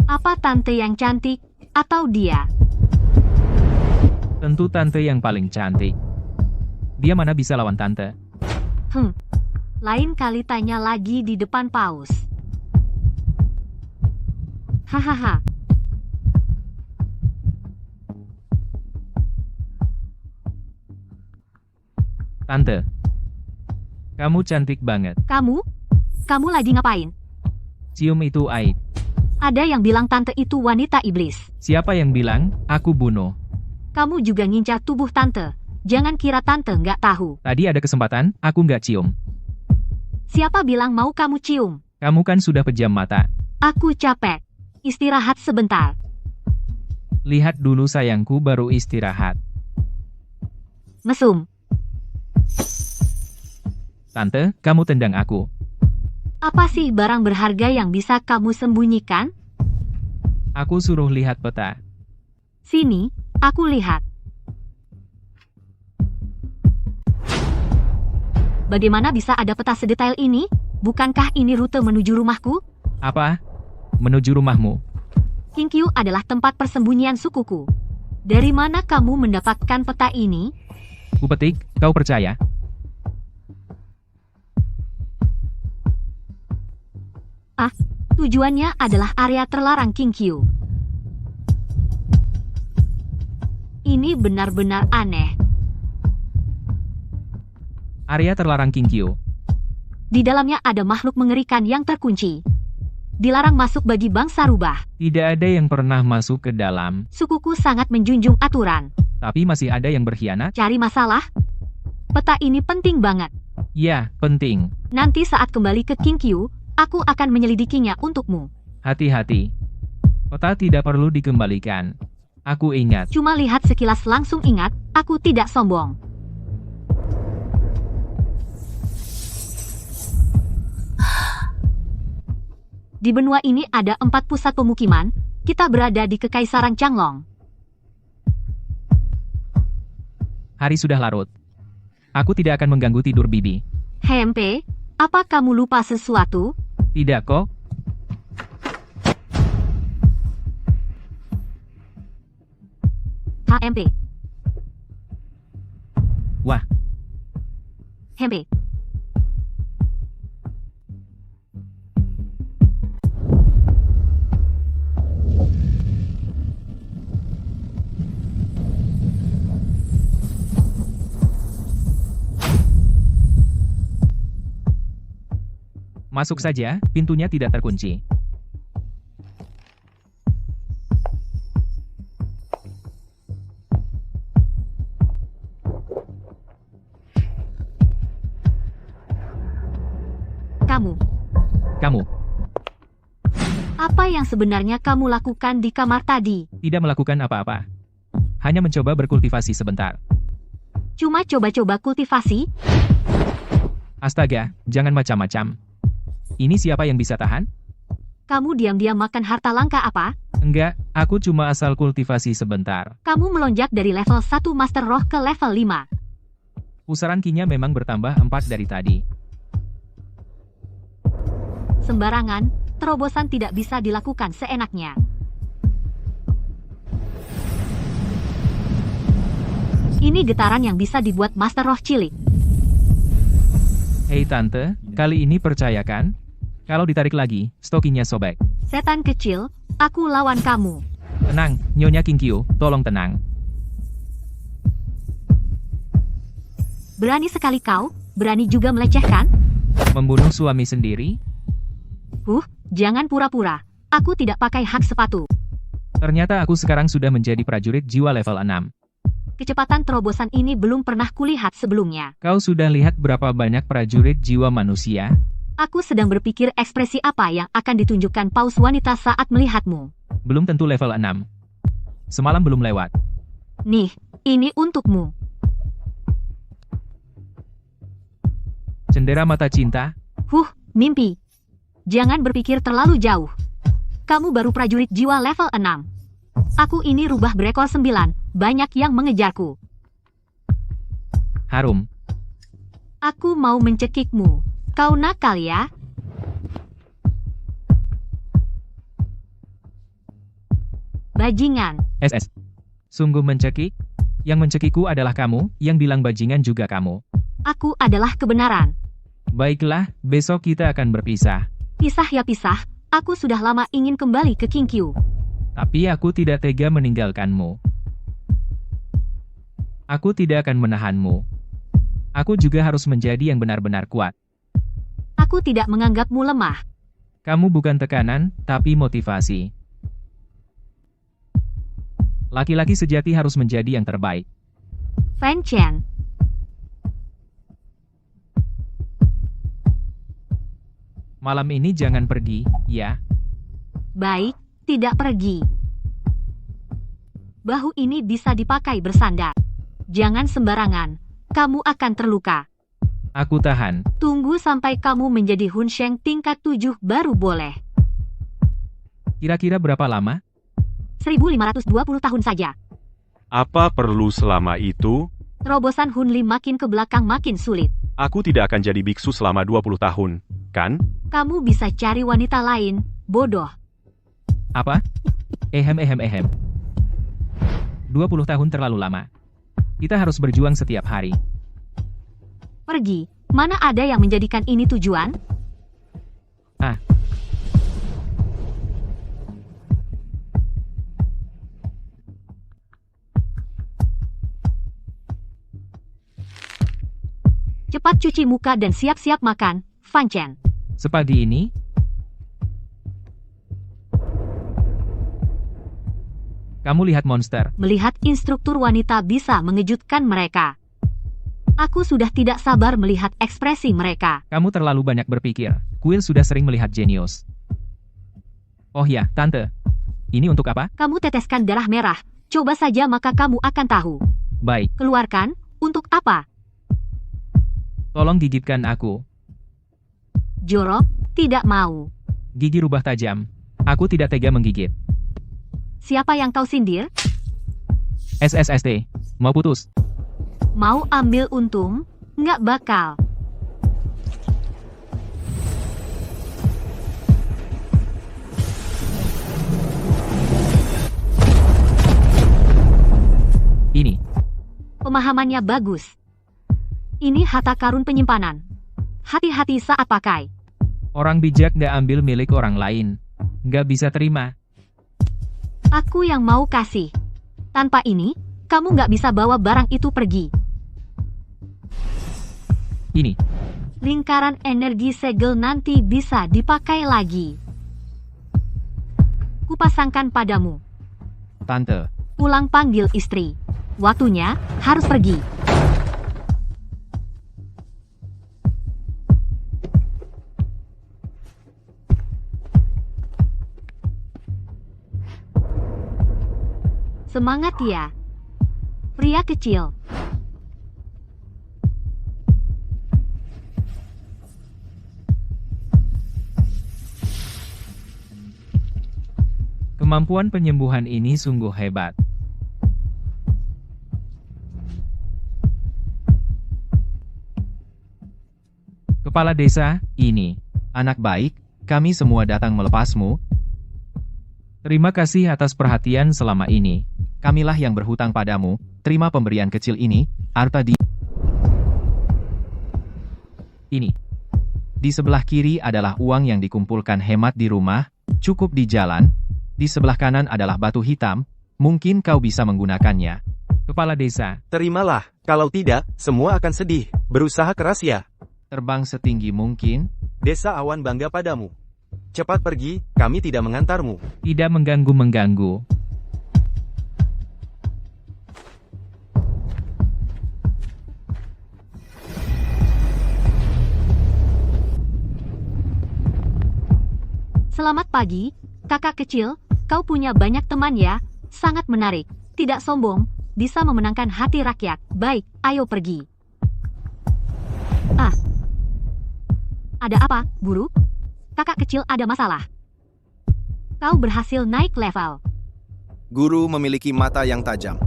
Apa tante yang cantik, atau dia? Tentu tante yang paling cantik. Dia mana bisa lawan tante? Lain kali tanya lagi di depan Paus. Hahaha. Tante, kamu cantik banget. Kamu? Kamu lagi ngapain? Cium itu aib. Ada yang bilang tante itu wanita iblis. Siapa yang bilang, aku bunuh? Kamu juga ngincar tubuh tante. Jangan kira tante nggak tahu. Tadi ada kesempatan, aku nggak cium. Siapa bilang mau kamu cium? Kamu kan sudah pejam mata. Aku capek. Istirahat sebentar. Lihat dulu sayangku baru istirahat. Mesum. Tante, kamu tendang aku. Apa sih barang berharga yang bisa kamu sembunyikan? Aku suruh lihat peta. Sini, aku lihat. Bagaimana bisa ada peta sedetail ini? Bukankah ini rute menuju rumahku? Apa? Menuju rumahmu? King Qiu adalah tempat persembunyian sukuku. Dari mana kamu mendapatkan peta ini? Kupetik, kau percaya? Tujuannya adalah area terlarang King Qiu. Ini benar-benar aneh. Area terlarang King Qiu. Di dalamnya ada makhluk mengerikan yang terkunci. Dilarang masuk bagi bangsa rubah. Tidak ada yang pernah masuk ke dalam. Sukuku sangat menjunjung aturan. Tapi masih ada yang berkhianat? Cari masalah? Peta ini penting banget. Ya, penting. Nanti saat kembali ke King Qiu, aku akan menyelidikinya untukmu. Hati-hati. Peta tidak perlu dikembalikan. Aku ingat. Cuma lihat sekilas langsung ingat, aku tidak sombong. Di benua ini ada 4 pusat pemukiman, kita berada di Kekaisaran Changlong. Hari sudah larut. Aku tidak akan mengganggu tidur Bibi. Hempe, apa kamu lupa sesuatu? Tidak kok. Hempe. Wah, Hempe. masuk saja, pintunya tidak terkunci. Kamu, Apa yang sebenarnya kamu lakukan di kamar tadi? tidak melakukan apa-apa. Hanya mencoba berkultivasi sebentar. Cuma coba-coba kultivasi? Astaga, jangan macam-macam. Ini siapa yang bisa tahan? Kamu diam-diam makan harta langka apa? Enggak, aku cuma asal kultivasi sebentar. Kamu melonjak dari level 1 Master Roh ke level 5. Pusaran kinya memang bertambah 4 dari tadi. Sembarangan, terobosan tidak bisa dilakukan seenaknya. Ini getaran yang bisa dibuat Master Roh cilik. Hei tante, kali ini percayakan? Kalau ditarik lagi, stokinya sobek. Setan kecil, aku lawan kamu. Tenang, Nyonya Kinkyu, tolong tenang. Berani sekali kau, berani juga melecehkan? Membunuh suami sendiri? Jangan pura-pura. Aku tidak pakai hak sepatu. Ternyata aku sekarang sudah menjadi prajurit jiwa level 6. Kecepatan terobosan ini belum pernah kulihat sebelumnya. Kau sudah lihat berapa banyak prajurit jiwa manusia? Aku sedang berpikir ekspresi apa yang akan ditunjukkan paus wanita saat melihatmu. Belum tentu level 6. Semalam belum lewat. Nih, ini untukmu. Cendera mata cinta? Mimpi. Jangan berpikir terlalu jauh. Kamu baru prajurit jiwa level 6. Aku ini rubah berekor 9, banyak yang mengejarku. Harum. Aku mau mencekikmu. Kau nakal ya? Bajingan. SS. Sungguh mencekik? Yang mencekikku adalah kamu, yang bilang bajingan juga kamu. Aku adalah kebenaran. Baiklah, besok kita akan berpisah. Pisah ya pisah, aku sudah lama ingin kembali ke Kinkyu. Tapi aku tidak tega meninggalkanmu. Aku tidak akan menahanmu. Aku juga harus menjadi yang benar-benar kuat. Aku tidak menganggapmu lemah. Kamu bukan tekanan, tapi motivasi. Laki-laki sejati harus menjadi yang terbaik. Fan Chen. Malam ini jangan pergi, ya. Baik, tidak pergi. Bahu ini bisa dipakai bersandar. Jangan sembarangan, kamu akan terluka. Aku tahan. Tunggu sampai kamu menjadi Hun Sheng tingkat 7 baru boleh. Kira-kira berapa lama? 1520 tahun saja. Apa perlu selama itu? Terobosan Hun Li makin ke belakang makin sulit. Aku tidak akan jadi biksu selama 20 tahun, kan? Kamu bisa cari wanita lain, bodoh. Apa? 20 tahun terlalu lama. Kita harus berjuang setiap hari. Pergi, mana ada yang menjadikan ini tujuan? Cepat cuci muka dan siap-siap makan, Fan Chen. Sepagi ini? Kamu lihat monster. Melihat instruktur wanita bisa mengejutkan mereka. Aku sudah tidak sabar melihat ekspresi mereka. Kamu terlalu banyak berpikir. Quill sudah sering melihat jenius. Oh ya, Tante. Ini untuk apa? Kamu teteskan darah merah. Coba saja maka kamu akan tahu. Baik. Keluarkan, untuk apa? Tolong gigitkan aku. Jorok, tidak mau. Gigi rubah tajam. Aku tidak tega menggigit. Siapa yang kau sindir? SSST. Mau putus? Mau ambil untung? Nggak bakal. Pemahamannya bagus. Ini harta karun penyimpanan. Hati-hati saat pakai. Orang bijak nggak ambil milik orang lain. Nggak bisa terima. Aku yang mau kasih. Tanpa ini, kamu nggak bisa bawa barang itu pergi. Ini. Lingkaran energi segel nanti bisa dipakai lagi. Kupasangkan padamu. Tante, Pulang panggil istri. Waktunya harus pergi. Semangat ya, pria kecil. Kemampuan penyembuhan ini sungguh hebat. Kepala desa, ini. anak baik, kami semua datang melepasmu. Terima kasih atas perhatian selama ini. Kamilah yang berhutang padamu, terima pemberian kecil ini, harta di... Ini. Di sebelah kiri adalah uang yang dikumpulkan hemat di rumah, cukup di jalan. Di sebelah kanan adalah batu hitam, mungkin kau bisa menggunakannya. Kepala desa. Terimalah, kalau tidak, semua akan sedih. Berusaha keras ya. Terbang setinggi mungkin. Desa awan bangga padamu. Cepat pergi, kami tidak mengantarmu. Tidak mengganggu-mengganggu. Selamat pagi, kakak kecil. Kau punya banyak teman ya. Sangat menarik. Tidak sombong. Bisa memenangkan hati rakyat. Baik, ayo pergi. Ah. Ada apa, guru? Kakak kecil ada masalah. Kau berhasil naik level. Guru memiliki mata yang tajam.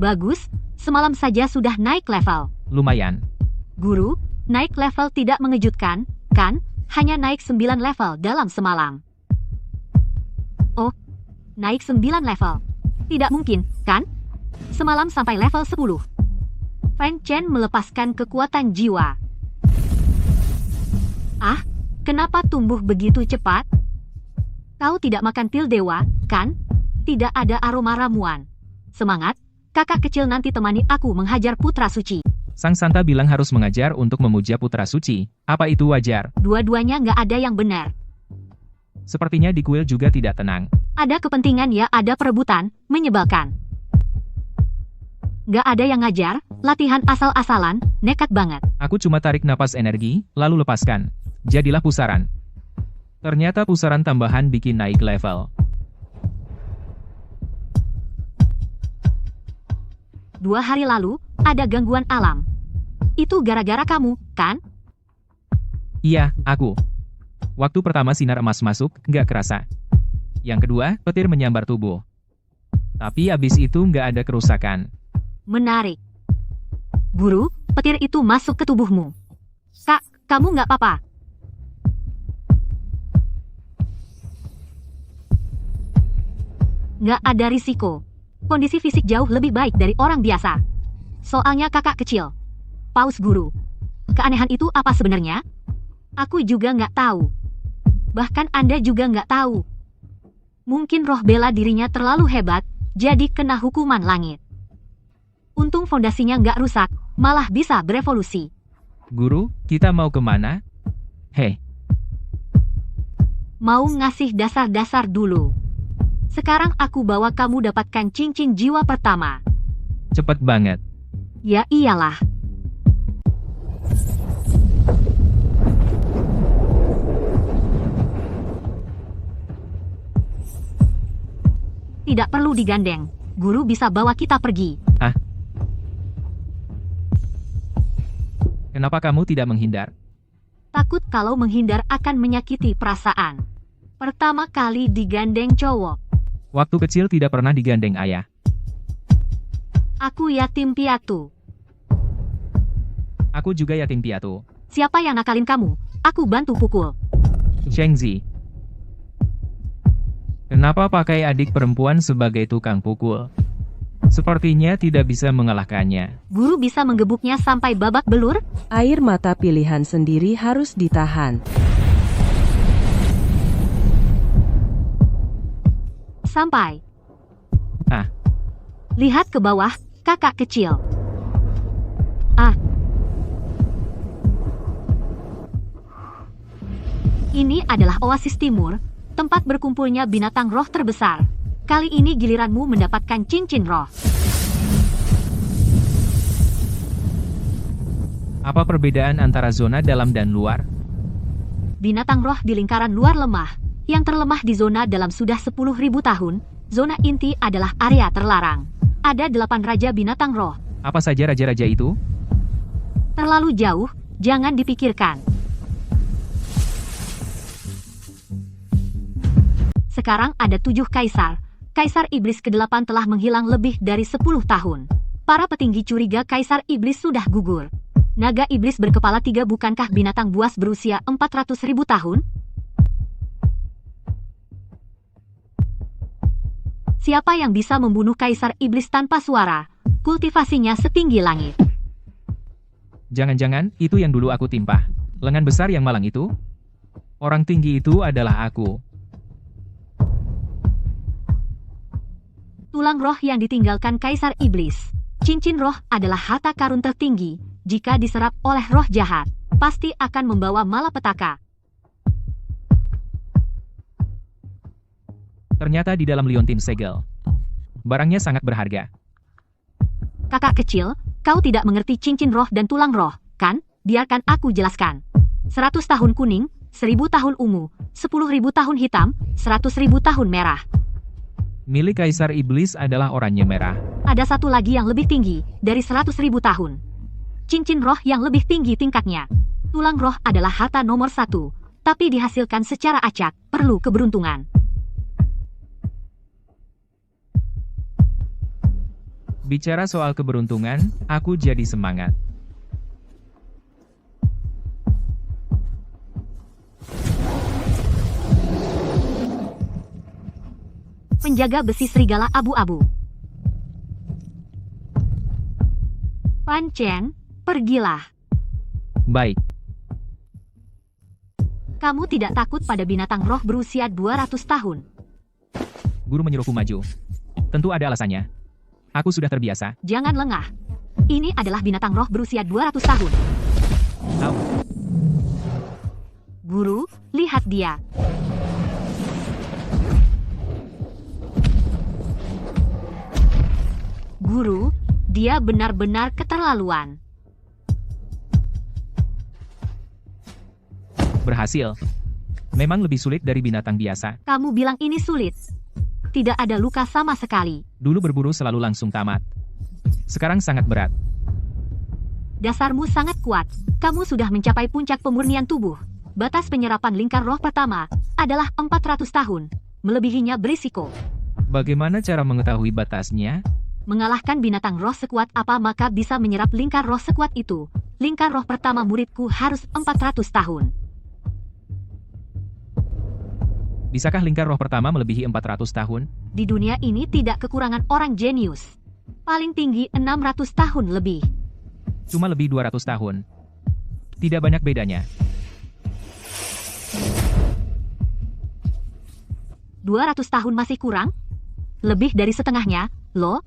Bagus, semalam saja sudah naik level. Lumayan. Guru, naik level tidak mengejutkan, kan? Hanya naik 9 level dalam semalam. Oh, naik 9 level. Tidak mungkin, kan? Semalam sampai level 10. Fan Chen melepaskan kekuatan jiwa. Ah, kenapa tumbuh begitu cepat? Kau tidak makan pil dewa, kan? Tidak ada aroma ramuan. Semangat, kakak kecil nanti temani aku menghajar putra suci. Sang Santa bilang harus mengajar untuk memuja putra suci. Apa itu wajar? Dua-duanya nggak ada yang benar. Sepertinya di kuil juga tidak tenang. Ada kepentingan ya, ada perebutan, menyebalkan. Nggak ada yang ngajar, latihan asal-asalan, nekat banget. Aku cuma tarik napas energi, lalu lepaskan. Jadilah pusaran. Ternyata pusaran tambahan bikin naik level. 2 hari lalu, ada gangguan alam. Itu gara-gara kamu, kan? Iya, aku. Waktu pertama sinar emas masuk, nggak kerasa. Yang kedua, petir menyambar tubuh. Tapi abis itu nggak ada kerusakan. Menarik. Guru, petir itu masuk ke tubuhmu. Kak, kamu nggak apa-apa? Nggak ada risiko. Kondisi fisik jauh lebih baik dari orang biasa. Soalnya kakak kecil. Paus guru. Keanehan itu apa sebenarnya? Aku juga nggak tahu. Bahkan Anda juga nggak tahu. Mungkin roh bela dirinya terlalu hebat, jadi kena hukuman langit. Untung fondasinya nggak rusak, malah bisa berevolusi. Guru, kita mau kemana? Hei. Mau ngasih dasar-dasar dulu. Sekarang aku bawa kamu dapatkan cincin jiwa pertama. Cepet banget. Ya iyalah. Tidak perlu digandeng. Guru bisa bawa kita pergi. Hah? Kenapa kamu tidak menghindar? Takut kalau menghindar akan menyakiti perasaan. Pertama kali digandeng cowok. Waktu kecil tidak pernah digandeng ayah. Aku yatim piatu. Aku juga yatim piatu. Siapa yang nakalin kamu? Aku bantu pukul. Shengzi. Kenapa pakai adik perempuan sebagai tukang pukul? Sepertinya tidak bisa mengalahkannya. Guru bisa menggebuknya sampai babak belur? Air mata pilihan sendiri harus ditahan. Sampai. Ah. Lihat ke bawah, kakak kecil. Ah. Ini adalah oasis timur, tempat berkumpulnya binatang roh terbesar. Kali ini giliranmu mendapatkan cincin roh. Apa perbedaan antara zona dalam dan luar? Binatang roh di lingkaran luar lemah. Yang terlemah di zona dalam sudah 10.000 tahun. Zona inti adalah area terlarang. Ada 8 raja binatang roh. Apa saja raja-raja itu? Terlalu jauh, jangan dipikirkan. Sekarang ada 7 kaisar. Kaisar Iblis ke-8 telah menghilang lebih dari 10 tahun. Para petinggi curiga Kaisar Iblis sudah gugur. Naga Iblis berkepala 3 bukankah binatang buas berusia 400.000 tahun? Siapa yang bisa membunuh Kaisar Iblis tanpa suara? Kultivasinya setinggi langit. Jangan-jangan itu yang dulu aku timpa. Lengan besar yang malang itu? Orang tinggi itu adalah aku. Tulang roh yang ditinggalkan Kaisar Iblis. Cincin roh adalah harta karun tertinggi. Jika diserap oleh roh jahat, pasti akan membawa malapetaka. Ternyata di dalam liontin segel. Barangnya sangat berharga. Kakak kecil, kau tidak mengerti cincin roh dan tulang roh, kan? Biarkan aku jelaskan. 100 tahun kuning, 1000 tahun ungu, 10.000 tahun hitam, 100.000 tahun merah. Milik Kaisar Iblis adalah oranye merah. Ada satu lagi yang lebih tinggi, dari 100.000 tahun. Cincin roh yang lebih tinggi tingkatnya. Tulang roh adalah harta nomor 1, tapi dihasilkan secara acak, perlu keberuntungan. Bicara soal keberuntungan, aku jadi semangat. Penjaga besi serigala abu-abu. Fan Chen, pergilah. Baik. Kamu tidak takut pada binatang roh berusia 200 tahun. Guru menyuruhku maju. Tentu ada alasannya. Aku sudah terbiasa. Jangan lengah. Ini adalah binatang roh berusia 200 tahun. Au. Guru, lihat dia. Guru, dia benar-benar keterlaluan. Berhasil. Memang lebih sulit dari binatang biasa. Kamu bilang ini sulit. Tidak ada luka sama sekali. Dulu berburu selalu langsung tamat. Sekarang sangat berat. Dasarmu sangat kuat. Kamu sudah mencapai puncak pemurnian tubuh. Batas penyerapan lingkar roh pertama adalah 400 tahun. Melebihinya berisiko. Bagaimana cara mengetahui batasnya? Mengalahkan binatang roh sekuat apa maka bisa menyerap lingkar roh sekuat itu. Lingkar roh pertama muridku harus 400 tahun. Bisakah lingkar roh pertama melebihi 400 tahun? Di dunia ini tidak kekurangan orang jenius. Paling tinggi 600 tahun lebih. Cuma lebih 200 tahun. Tidak banyak bedanya. 200 tahun masih kurang? Lebih dari setengahnya, loh.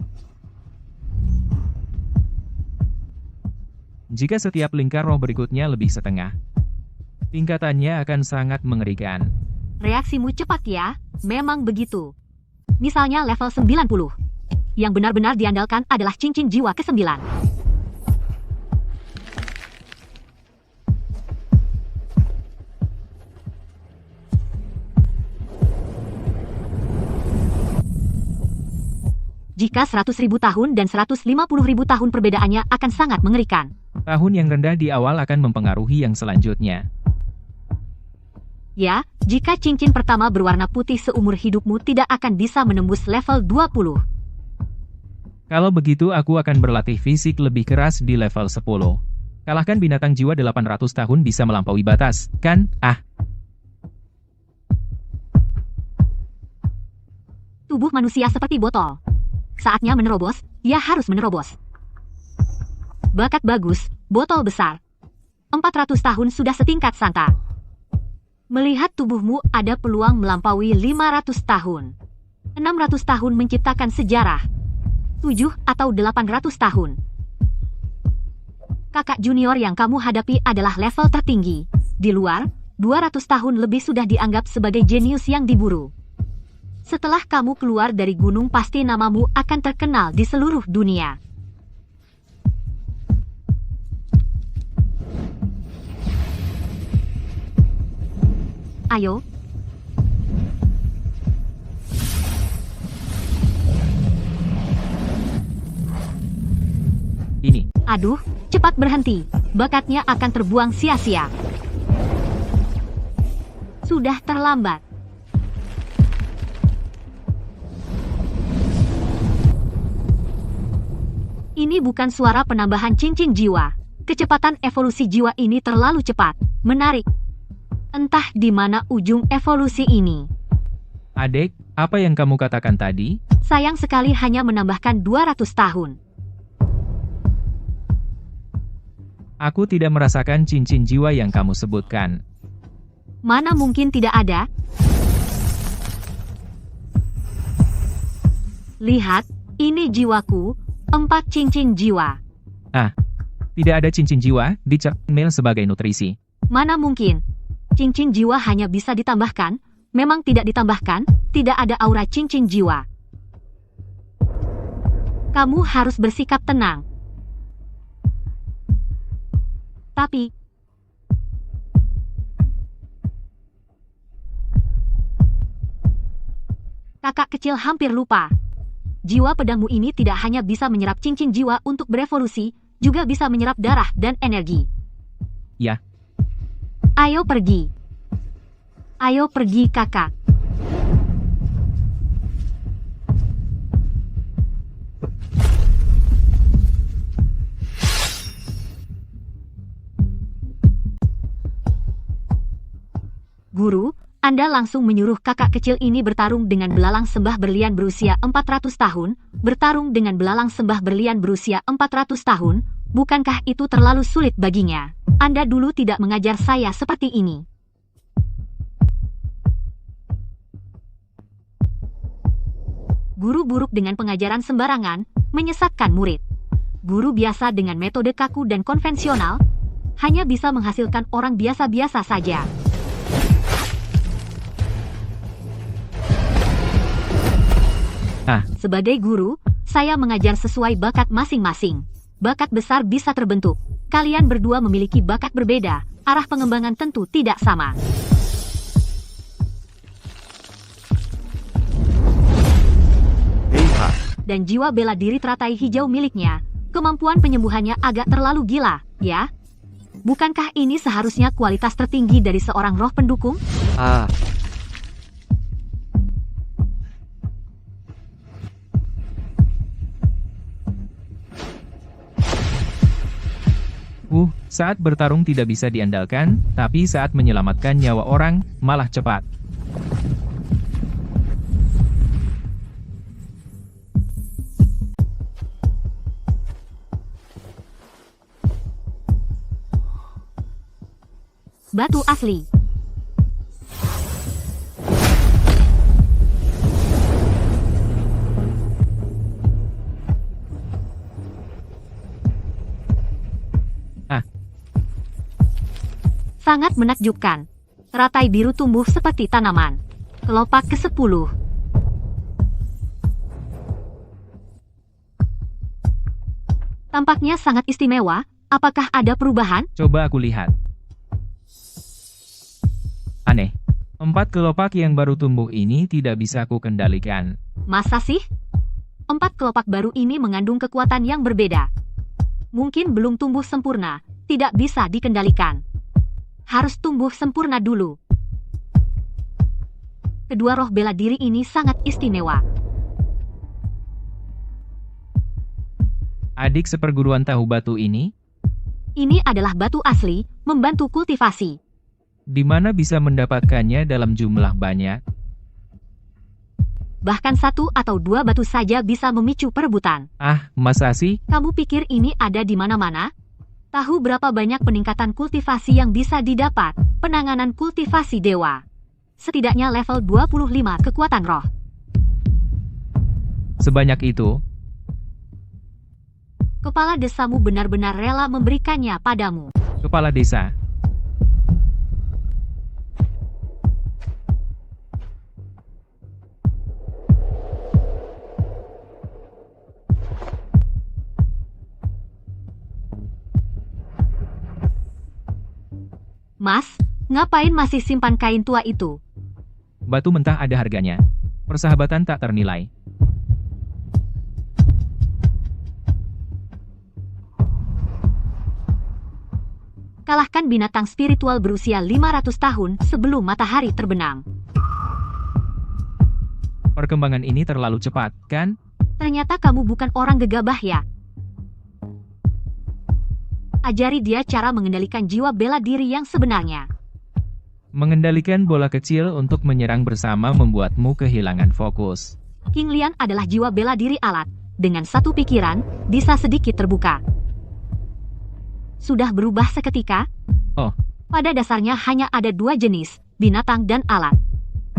Jika setiap lingkar roh berikutnya lebih setengah, tingkatannya akan sangat mengerikan. Reaksimu cepat ya, memang begitu. Misalnya level 90. Yang benar-benar diandalkan adalah cincin jiwa ke-9. Jika 100.000 tahun dan 150.000 tahun perbedaannya akan sangat mengerikan. Tahun yang rendah di awal akan mempengaruhi yang selanjutnya. Ya, jika cincin pertama berwarna putih seumur hidupmu tidak akan bisa menembus level 20. Kalau begitu aku akan berlatih fisik lebih keras di level 10. Kalahkan binatang jiwa 800 tahun bisa melampaui batas, kan? Tubuh manusia seperti botol. Saatnya menerobos, ya harus menerobos. Bakat bagus, botol besar. 400 tahun sudah setingkat Santa. Melihat tubuhmu ada peluang melampaui 500 tahun. 600 tahun menciptakan sejarah. 7 atau 800 tahun. Kakak junior yang kamu hadapi adalah level tertinggi. Di luar, 200 tahun lebih sudah dianggap sebagai jenius yang diburu. Setelah kamu keluar dari gunung pasti namamu akan terkenal di seluruh dunia. Ayo. Ini. Aduh, cepat berhenti. Bakatnya akan terbuang sia-sia. Sudah terlambat. Ini bukan suara penambahan cincin jiwa. Kecepatan evolusi jiwa ini terlalu cepat. Menarik. Entah di mana ujung evolusi ini. Adek, apa yang kamu katakan tadi? Sayang sekali hanya menambahkan 200 tahun. Aku tidak merasakan cincin jiwa yang kamu sebutkan. Mana mungkin tidak ada? Lihat, ini jiwaku, 4 cincin jiwa. Tidak ada cincin jiwa di cermin sebagai nutrisi. Mana mungkin? Cincin jiwa hanya bisa ditambahkan, memang tidak ditambahkan, tidak ada aura cincin jiwa. Kamu harus bersikap tenang. Tapi, kakak kecil hampir lupa. Jiwa pedangmu ini tidak hanya bisa menyerap cincin jiwa untuk berevolusi, juga bisa menyerap darah dan energi. Ya. Ayo pergi. Ayo pergi kakak. Guru, Anda langsung menyuruh kakak kecil ini bertarung dengan belalang sembah berlian berusia 400 tahun, bertarung dengan belalang sembah berlian berusia 400 tahun, bukankah itu terlalu sulit baginya? Anda dulu tidak mengajar saya seperti ini. Guru buruk dengan pengajaran sembarangan, menyesatkan murid. Guru biasa dengan metode kaku dan konvensional, hanya bisa menghasilkan orang biasa-biasa saja. Sebagai guru, saya mengajar sesuai bakat masing-masing. Bakat besar bisa terbentuk. Kalian berdua memiliki bakat berbeda, arah pengembangan tentu tidak sama. Dan jiwa bela diri teratai hijau miliknya, kemampuan penyembuhannya agak terlalu gila, ya? Bukankah ini seharusnya kualitas tertinggi dari seorang roh pendukung? Saat bertarung tidak bisa diandalkan, tapi saat menyelamatkan nyawa orang, malah cepat. Batu asli. Sangat menakjubkan. Teratai biru tumbuh seperti tanaman. Kelopak ke-10. Tampaknya sangat istimewa. Apakah ada perubahan? Coba aku lihat. Aneh. 4 kelopak yang baru tumbuh ini tidak bisa aku kendalikan. Masa sih? 4 kelopak baru ini mengandung kekuatan yang berbeda. Mungkin belum tumbuh sempurna, tidak bisa dikendalikan. Harus tumbuh sempurna dulu. Kedua roh bela diri ini sangat istimewa. Adik seperguruan tahu batu ini? Ini adalah batu asli, membantu kultivasi. Di mana bisa mendapatkannya dalam jumlah banyak? Bahkan 1 atau 2 batu saja bisa memicu perebutan. Ah, masa sih? Kamu pikir ini ada di mana-mana? Tahu berapa banyak peningkatan kultivasi yang bisa didapat? Penanganan kultivasi dewa. Setidaknya level 25 kekuatan roh. Sebanyak itu? Kepala desamu benar-benar rela memberikannya padamu. Kepala desa. Mas, ngapain masih simpan kain tua itu? Batu mentah ada harganya. Persahabatan tak ternilai. Kalahkan binatang spiritual berusia 500 tahun sebelum matahari terbenam. Perkembangan ini terlalu cepat, kan? Ternyata kamu bukan orang gegabah ya. Ajari dia cara mengendalikan jiwa bela diri yang sebenarnya. Mengendalikan bola kecil untuk menyerang bersama membuatmu kehilangan fokus. King Lian adalah jiwa bela diri alat. Dengan satu pikiran, bisa sedikit terbuka. Sudah berubah seketika? Oh. Pada dasarnya hanya ada 2 jenis, binatang dan alat.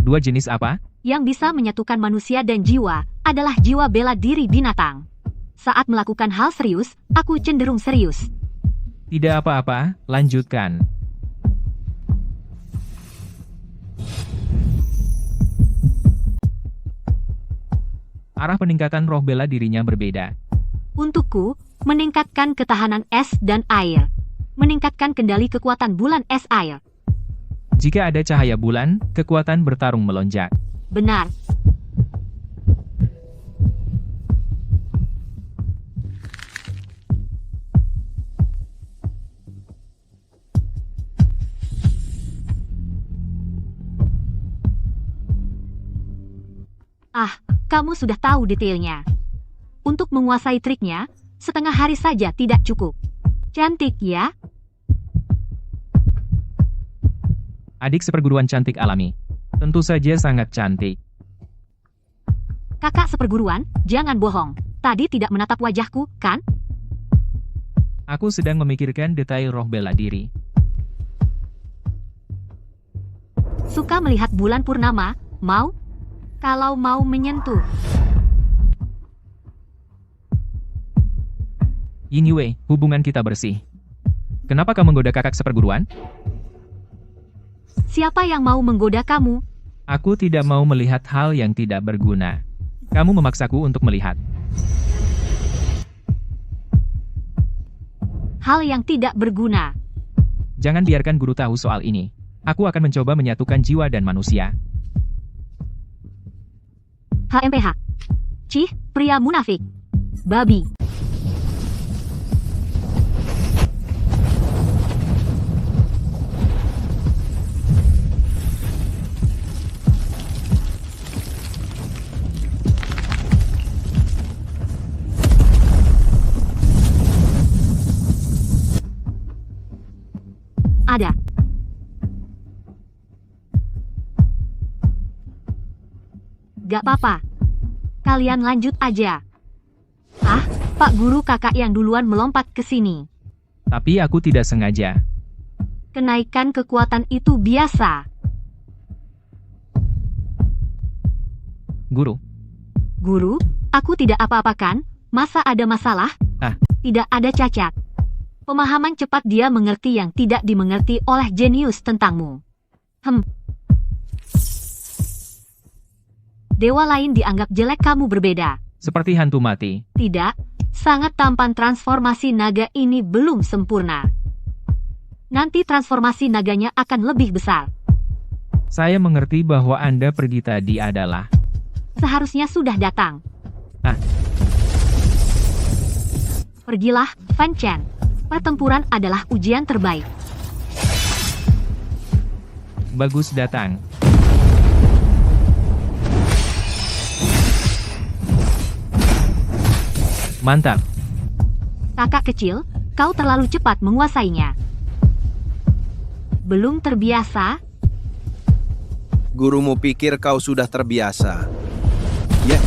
2 jenis apa? Yang bisa menyatukan manusia dan jiwa, adalah jiwa bela diri binatang. Saat melakukan hal serius, aku cenderung serius. Tidak apa-apa, lanjutkan. Arah peningkatan roh bela dirinya berbeda. Untukku, meningkatkan ketahanan es dan air. Meningkatkan kendali kekuatan bulan es air. Jika ada cahaya bulan, kekuatan bertarung melonjak. Benar. Ah, kamu sudah tahu detailnya. Untuk menguasai triknya, setengah hari saja tidak cukup. Cantik ya? Adik seperguruan cantik alami. Tentu saja sangat cantik. Kakak seperguruan, jangan bohong. Tadi tidak menatap wajahku, kan? Aku sedang memikirkan detail roh bela diri. Suka melihat bulan purnama, mau? Kalau mau menyentuh. Yin Yue, hubungan kita bersih. Kenapa kau menggoda kakak seperguruan? Siapa yang mau menggoda kamu? Aku tidak mau melihat hal yang tidak berguna. Kamu memaksaku untuk melihat. Hal yang tidak berguna. Jangan biarkan guru tahu soal ini. Aku akan mencoba menyatukan jiwa dan manusia. HMPH. Cih, pria munafik. Babi. Ada. Gak apa-apa. Kalian lanjut aja. Ah, Pak Guru kakak yang duluan melompat ke sini. Tapi aku tidak sengaja. Kenaikan kekuatan itu biasa. Guru. Guru, aku tidak apa-apa kan? Masa ada masalah? Ah. Tidak ada cacat. Pemahaman cepat dia mengerti yang tidak dimengerti oleh jenius tentangmu. Dewa lain dianggap jelek, kamu berbeda. Seperti hantu mati. Tidak, sangat tampan. Transformasi naga ini belum sempurna. Nanti transformasi naganya akan lebih besar. Saya mengerti bahwa Anda pergi tadi adalah... Seharusnya sudah datang. Ah. Pergilah, Fan Chen. Pertempuran adalah ujian terbaik. Bagus datang. Mantap. Kakak kecil, kau terlalu cepat menguasainya. Belum terbiasa? Gurumu pikir kau sudah terbiasa. Ya,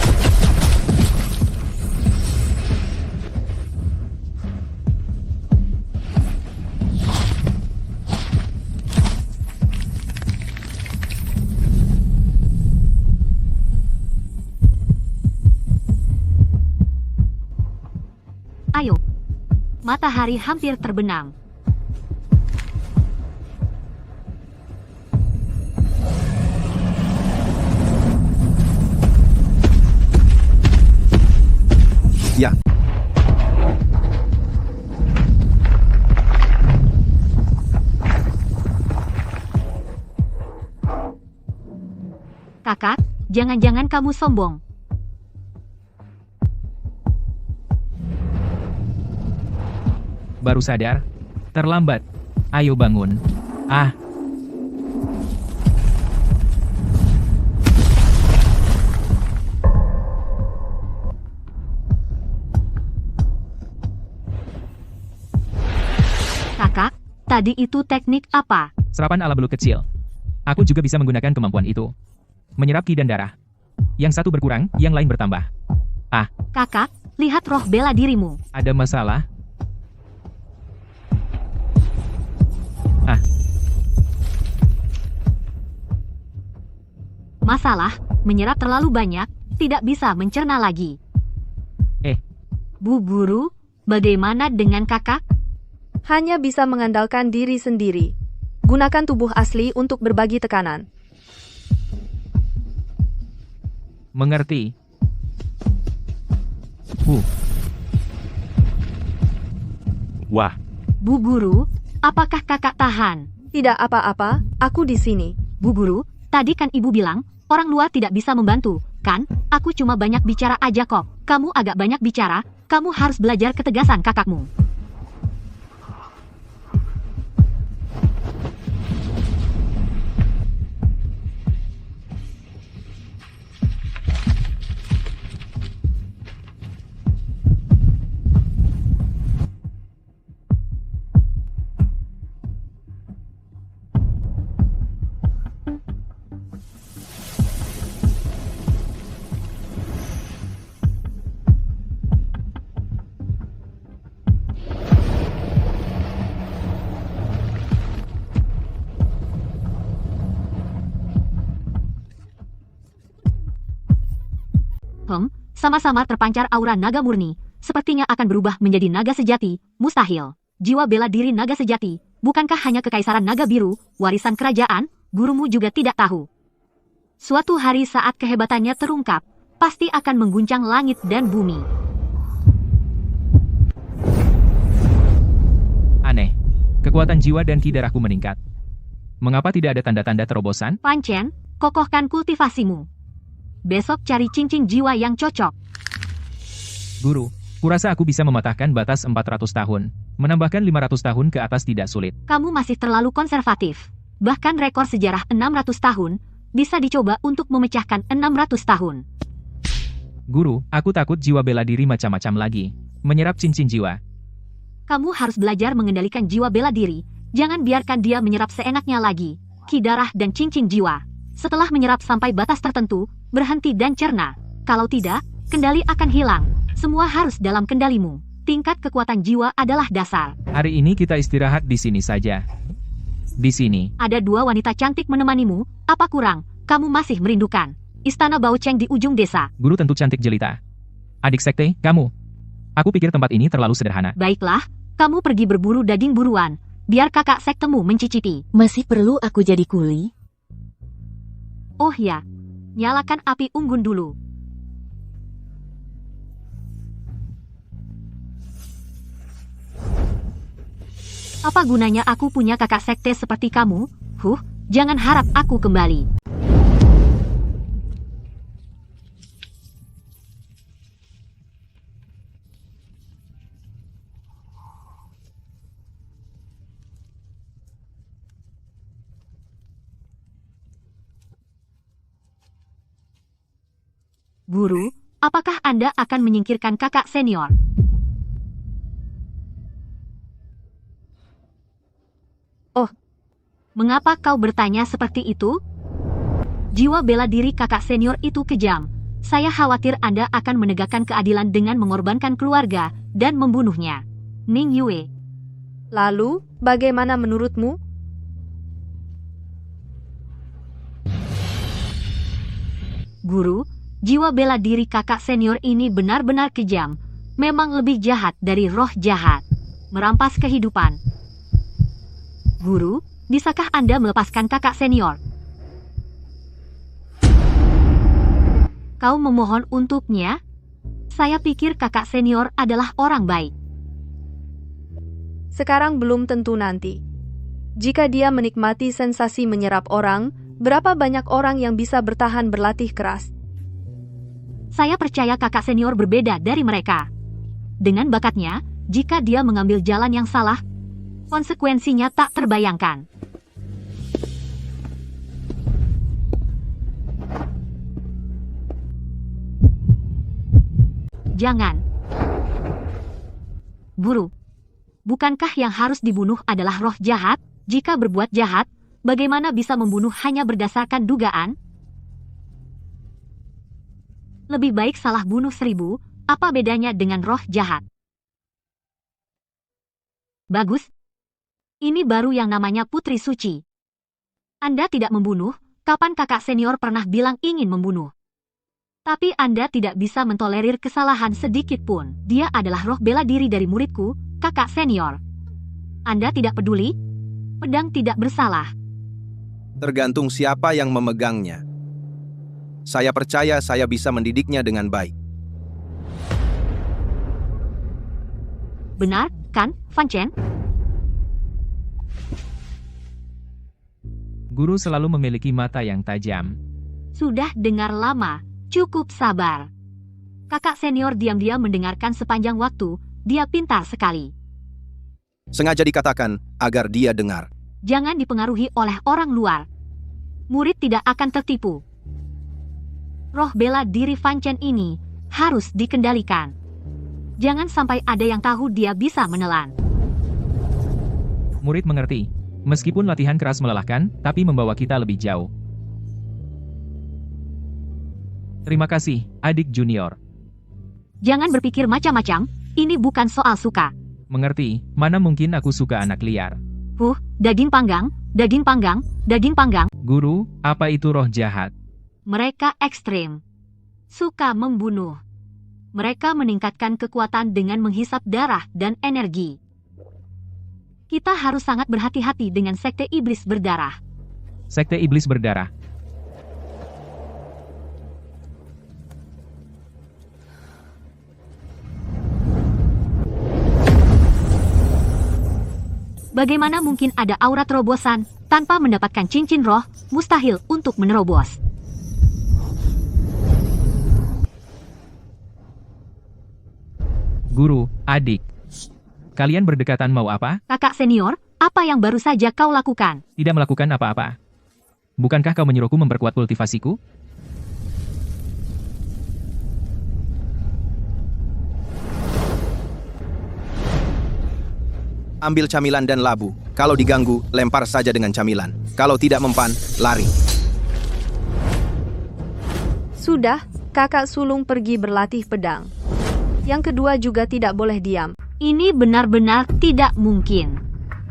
Ayo. Matahari hampir terbenam. ya. Kakak, jangan-jangan kamu sombong. Baru sadar? Terlambat. Ayo bangun. Ah, Kakak, tadi itu teknik apa? serapan ala belut kecil. Aku juga bisa menggunakan kemampuan itu. Menyerap ki dan darah. Yang satu berkurang, yang lain bertambah. Kakak, lihat roh bela dirimu. Ada masalah? Masalah, menyerap terlalu banyak, tidak bisa mencerna lagi. Bu Guru, bagaimana dengan kakak? Hanya bisa mengandalkan diri sendiri. Gunakan tubuh asli untuk berbagi tekanan. Mengerti. Wah, Bu Guru, apakah kakak tahan? Tidak apa-apa, aku di sini. Bu Guru, tadi kan ibu bilang, orang luar tidak bisa membantu, kan? Aku cuma banyak bicara aja kok. Kamu agak banyak bicara, kamu harus belajar ketegasan kakakmu. Sama-sama terpancar aura naga murni, sepertinya akan berubah menjadi naga sejati, mustahil. Jiwa bela diri naga sejati, bukankah hanya kekaisaran naga biru, warisan kerajaan, gurumu juga tidak tahu. Suatu hari saat kehebatannya terungkap, pasti akan mengguncang langit dan bumi. Aneh. Kekuatan jiwa dan ki darahku meningkat. Mengapa tidak ada tanda-tanda terobosan? Pancen, kokohkan kultivasimu. Besok cari cincin jiwa yang cocok. Guru, kurasa aku bisa mematahkan batas 400 tahun. Menambahkan 500 tahun ke atas tidak sulit. Kamu masih terlalu konservatif. Bahkan rekor sejarah 600 tahun, bisa dicoba untuk memecahkan 600 tahun. Guru, aku takut jiwa bela diri macam-macam lagi. Menyerap cincin jiwa. Kamu harus belajar mengendalikan jiwa bela diri. Jangan biarkan dia menyerap seenaknya lagi. Ki darah dan cincin jiwa. Setelah menyerap sampai batas tertentu, berhenti dan cerna. Kalau tidak, kendali akan hilang. Semua harus dalam kendalimu. Tingkat kekuatan jiwa adalah dasar. Hari ini kita istirahat di sini saja. Di sini. Ada 2 wanita cantik menemanimu, apa kurang? Kamu masih merindukan Istana Baocheng di ujung desa. Guru tentu cantik jelita. Adik sekte, kamu. Aku pikir tempat ini terlalu sederhana. Baiklah, kamu pergi berburu daging buruan. Biar kakak sektemu mencicipi. Masih perlu aku jadi kuli? Oh ya, nyalakan api unggun dulu. Apa gunanya aku punya kakak sekte seperti kamu? Jangan harap aku kembali. Guru, apakah Anda akan menyingkirkan kakak senior? Oh, mengapa kau bertanya seperti itu? Jiwa bela diri kakak senior itu kejam. Saya khawatir Anda akan menegakkan keadilan dengan mengorbankan keluarga dan membunuhnya. Ning Yue. Lalu, bagaimana menurutmu? Guru, jiwa bela diri kakak senior ini benar-benar kejam. Memang lebih jahat dari roh jahat. Merampas kehidupan. Guru, bisakah Anda melepaskan kakak senior? Kau memohon untuknya? Saya pikir kakak senior adalah orang baik. Sekarang belum tentu nanti. Jika dia menikmati sensasi menyerap orang, berapa banyak orang yang bisa bertahan berlatih keras? Saya percaya kakak senior berbeda dari mereka. Dengan bakatnya, jika dia mengambil jalan yang salah, konsekuensinya tak terbayangkan. Jangan. Guru, bukankah yang harus dibunuh adalah roh jahat? Jika berbuat jahat, bagaimana bisa membunuh hanya berdasarkan dugaan? Lebih baik salah bunuh 1000, apa bedanya dengan roh jahat? Bagus. Ini baru yang namanya putri suci. Anda tidak membunuh, kapan kakak senior pernah bilang ingin membunuh? Tapi Anda tidak bisa mentolerir kesalahan sedikit pun. Dia adalah roh bela diri dari muridku, kakak senior. Anda tidak peduli? Pedang tidak bersalah. Tergantung siapa yang memegangnya. Saya percaya saya bisa mendidiknya dengan baik. Benar, kan, Fan Chen? Guru selalu memiliki mata yang tajam. Sudah dengar lama, cukup sabar. Kakak senior diam-diam mendengarkan sepanjang waktu, dia pintar sekali. Sengaja dikatakan agar dia dengar. Jangan dipengaruhi oleh orang luar. Murid tidak akan tertipu. Roh bela diri Fan Chen ini harus dikendalikan. Jangan sampai ada yang tahu dia bisa menelan. Murid mengerti. Meskipun latihan keras melelahkan, tapi membawa kita lebih jauh. Terima kasih, adik junior. Jangan berpikir macam-macam, ini bukan soal suka. Mengerti, mana mungkin aku suka anak liar. Daging panggang, daging panggang, daging panggang. Guru, apa itu roh jahat? Mereka ekstrem. Suka membunuh. Mereka meningkatkan kekuatan dengan menghisap darah dan energi. Kita harus sangat berhati-hati dengan sekte iblis berdarah. Sekte iblis berdarah. Bagaimana mungkin ada aura terobosan tanpa mendapatkan cincin roh? Mustahil untuk menerobos. Guru, adik. Kalian berdekatan mau apa? Kakak senior, apa yang baru saja kau lakukan? Tidak melakukan apa-apa. Bukankah kau menyuruhku memperkuat kultivasiku? Ambil camilan dan labu. Kalau diganggu, lempar saja dengan camilan. Kalau tidak mempan, lari. Sudah, kakak sulung pergi berlatih pedang. Yang kedua juga tidak boleh diam. Ini benar-benar tidak mungkin.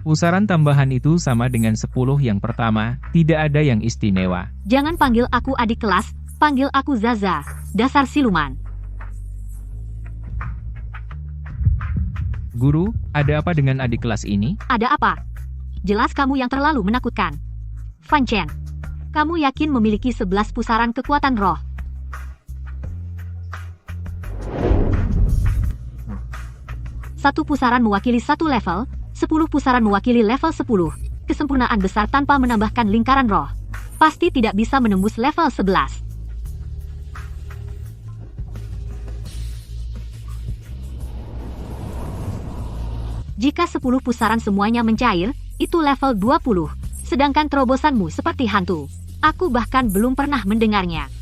Pusaran tambahan itu sama dengan 10 yang pertama, tidak ada yang istimewa. Jangan panggil aku adik kelas, panggil aku Zaza, dasar siluman. Guru, ada apa dengan adik kelas ini? Ada apa? Jelas kamu yang terlalu menakutkan. Fan Chen, kamu yakin memiliki 11 pusaran kekuatan roh? Satu pusaran mewakili satu level, 10 pusaran mewakili level 10. Kesempurnaan besar tanpa menambahkan lingkaran roh. Pasti tidak bisa menembus level 11. Jika 10 pusaran semuanya mencair, itu level 20. Sedangkan terobosanmu seperti hantu. Aku bahkan belum pernah mendengarnya.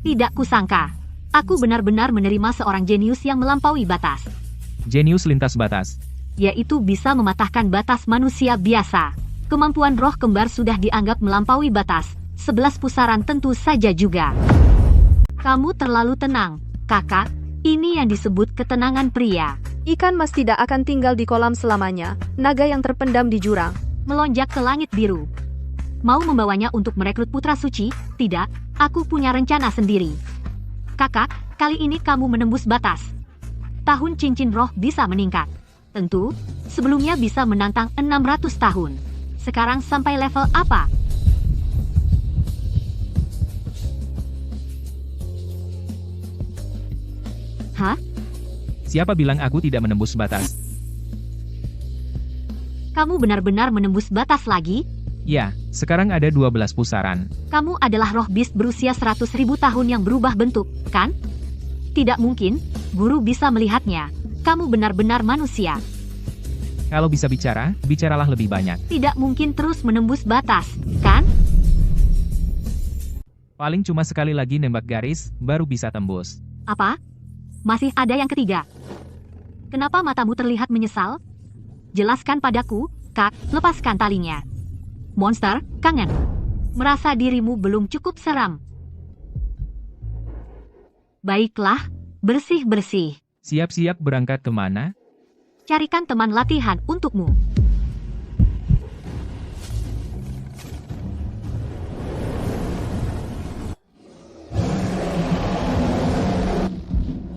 Tidak kusangka. Aku benar-benar menerima seorang jenius yang melampaui batas. Jenius lintas batas. yaitu bisa mematahkan batas manusia biasa. Kemampuan roh kembar sudah dianggap melampaui batas, 11 pusaran tentu saja juga. Kamu terlalu tenang, kakak. Ini yang disebut ketenangan pria. Ikan mas tidak akan tinggal di kolam selamanya, naga yang terpendam di jurang. Melonjak ke langit biru. Mau membawanya untuk merekrut putra suci? Tidak, aku punya rencana sendiri. Kakak, kali ini kamu menembus batas. Tahun cincin roh bisa meningkat. Tentu, sebelumnya bisa menantang 600 tahun. Sekarang sampai level apa? Hah? Siapa bilang aku tidak menembus batas? Kamu benar-benar menembus batas lagi? Ya, sekarang ada 12 pusaran. Kamu adalah roh beast berusia 100.000 tahun yang berubah bentuk, kan? Tidak mungkin, guru bisa melihatnya. Kamu benar-benar manusia. Kalau bisa bicara, bicaralah lebih banyak. Tidak mungkin terus menembus batas, kan? Paling cuma sekali lagi nembak garis, baru bisa tembus. Apa? Masih ada yang ketiga. Kenapa matamu terlihat menyesal? Jelaskan padaku, Kak, lepaskan talinya. Monster, kangen. Merasa dirimu belum cukup seram. Baiklah, bersih-bersih. Siap-siap berangkat kemana? Carikan teman latihan untukmu.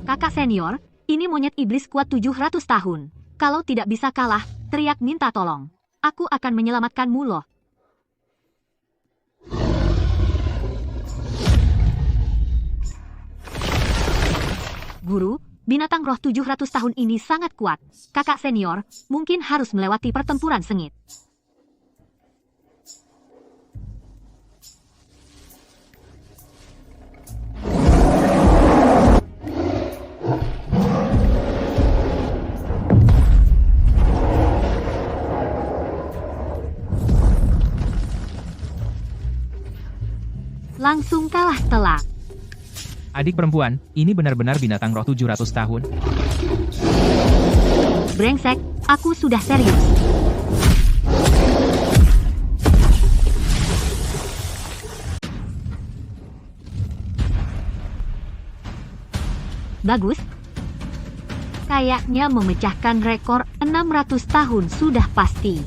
Kakak senior, ini monyet iblis kuat 700 tahun. Kalau tidak bisa kalah, teriak minta tolong. Aku akan menyelamatkanmu loh. Guru, binatang roh 700 tahun ini sangat kuat. Kakak senior, mungkin harus melewati pertempuran sengit. Langsung kalah telak. Adik perempuan, ini benar-benar binatang roh 700 tahun. Brengsek, aku sudah serius. Bagus. Kayaknya memecahkan rekor 600 tahun sudah pasti.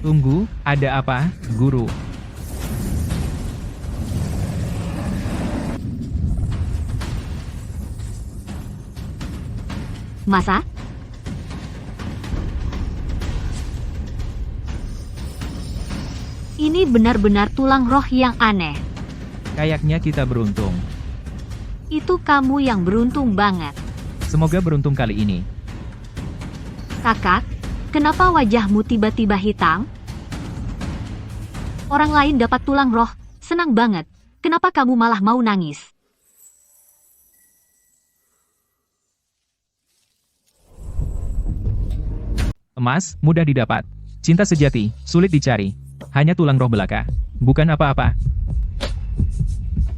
Tunggu, ada apa, guru? Masa? Ini benar-benar tulang roh yang aneh. Kayaknya kita beruntung. Itu kamu yang beruntung banget. Semoga beruntung kali ini. Kakak, kenapa wajahmu tiba-tiba hitam? Orang lain dapat tulang roh, senang banget. Kenapa kamu malah mau nangis? Emas, mudah didapat. Cinta sejati, sulit dicari. Hanya tulang roh belaka. Bukan apa-apa.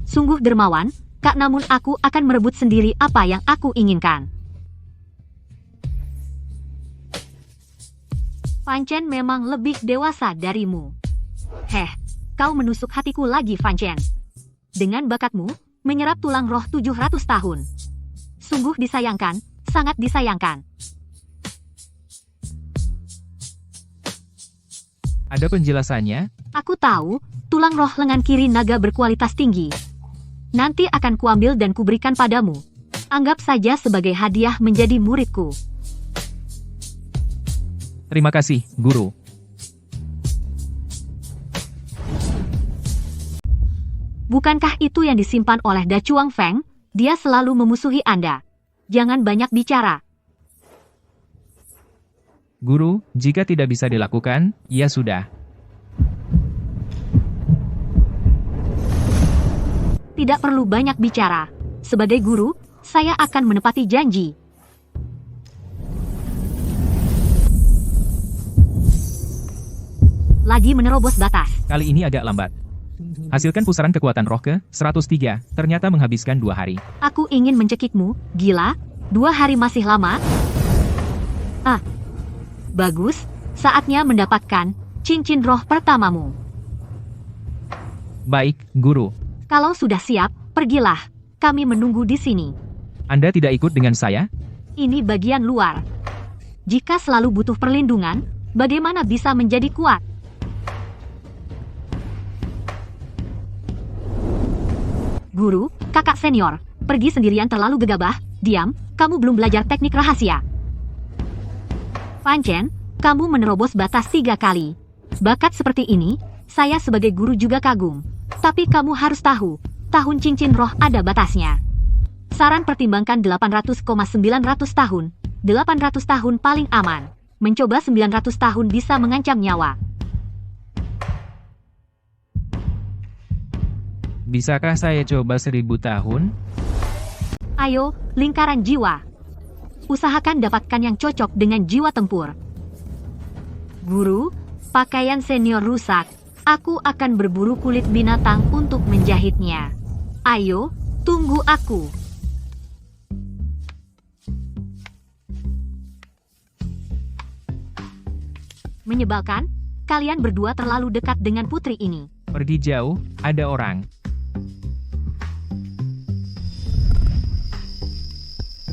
Sungguh dermawan, Kak, namun aku akan merebut sendiri apa yang aku inginkan. Fan-Chen memang lebih dewasa darimu. Kau menusuk hatiku lagi, Fan-Chen. Dengan bakatmu, menyerap tulang roh 700 tahun. Sungguh disayangkan, sangat disayangkan. Ada penjelasannya? Aku tahu, tulang roh lengan kiri naga berkualitas tinggi. Nanti akan kuambil dan kuberikan padamu. Anggap saja sebagai hadiah menjadi muridku. Terima kasih, guru. Bukankah itu yang disimpan oleh Da Chuang Feng? Dia selalu memusuhi Anda. Jangan banyak bicara. Guru, jika tidak bisa dilakukan, ya sudah. Tidak perlu banyak bicara. Sebagai guru, saya akan menepati janji. Lagi menerobos batas. Kali ini agak lambat. Hasilkan pusaran kekuatan roh ke 103, ternyata menghabiskan 2 hari. Aku ingin mencekikmu, gila? 2 hari masih lama? Ah, bagus, saatnya mendapatkan cincin roh pertamamu. Baik, Guru. Kalau sudah siap, pergilah. Kami menunggu di sini. Anda tidak ikut dengan saya? Ini bagian luar. Jika selalu butuh perlindungan, bagaimana bisa menjadi kuat? Guru, kakak senior, pergi sendirian terlalu gegabah. Diam, kamu belum belajar teknik rahasia. Fan Chen, kamu menerobos batas 3 kali. Bakat seperti ini, saya sebagai guru juga kagum. Tapi kamu harus tahu, tahun cincin roh ada batasnya. Saran pertimbangkan 800,900 tahun. 800 tahun paling aman. Mencoba 900 tahun bisa mengancam nyawa. Bisakah saya coba 1000 tahun? Ayo, lingkaran jiwa. Usahakan dapatkan yang cocok dengan jiwa tempur. Guru, pakaian senior rusak. Aku akan berburu kulit binatang untuk menjahitnya. Ayo, tunggu aku. Menyebalkan, kalian berdua terlalu dekat dengan putri ini. Pergi jauh, ada orang.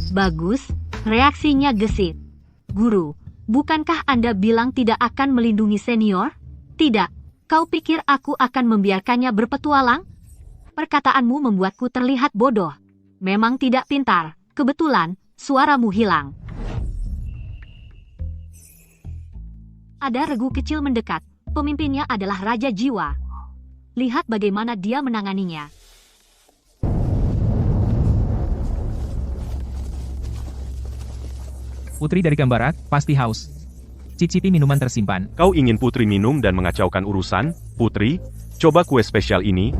Bagus, reaksinya gesit. Guru, bukankah Anda bilang tidak akan melindungi senior? Tidak, kau pikir aku akan membiarkannya berpetualang? Perkataanmu membuatku terlihat bodoh. Memang tidak pintar, kebetulan, suaramu hilang. Ada regu kecil mendekat, pemimpinnya adalah Raja Jiwa. Lihat bagaimana dia menanganinya. Putri dari Gambarat, pasti haus. Cicipi minuman tersimpan. Kau ingin Putri minum dan mengacaukan urusan? Putri, coba kue spesial ini.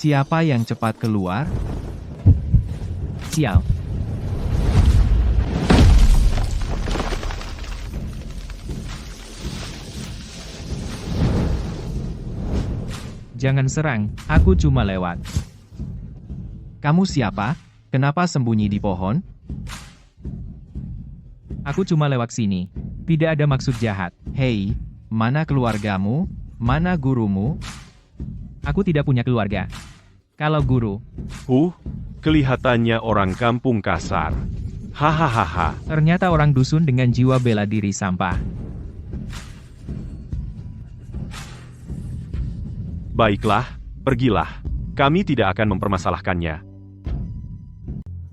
Siapa yang cepat keluar? Sial. Jangan serang, aku cuma lewat. Kamu siapa? Kenapa sembunyi di pohon? Aku cuma lewat sini. Tidak ada maksud jahat. Hei, mana keluargamu? Mana gurumu? Aku tidak punya keluarga. Kalau guru, Kelihatannya orang kampung kasar. Hahaha. ternyata orang dusun dengan jiwa bela diri sampah. Baiklah, pergilah. Kami tidak akan mempermasalahkannya.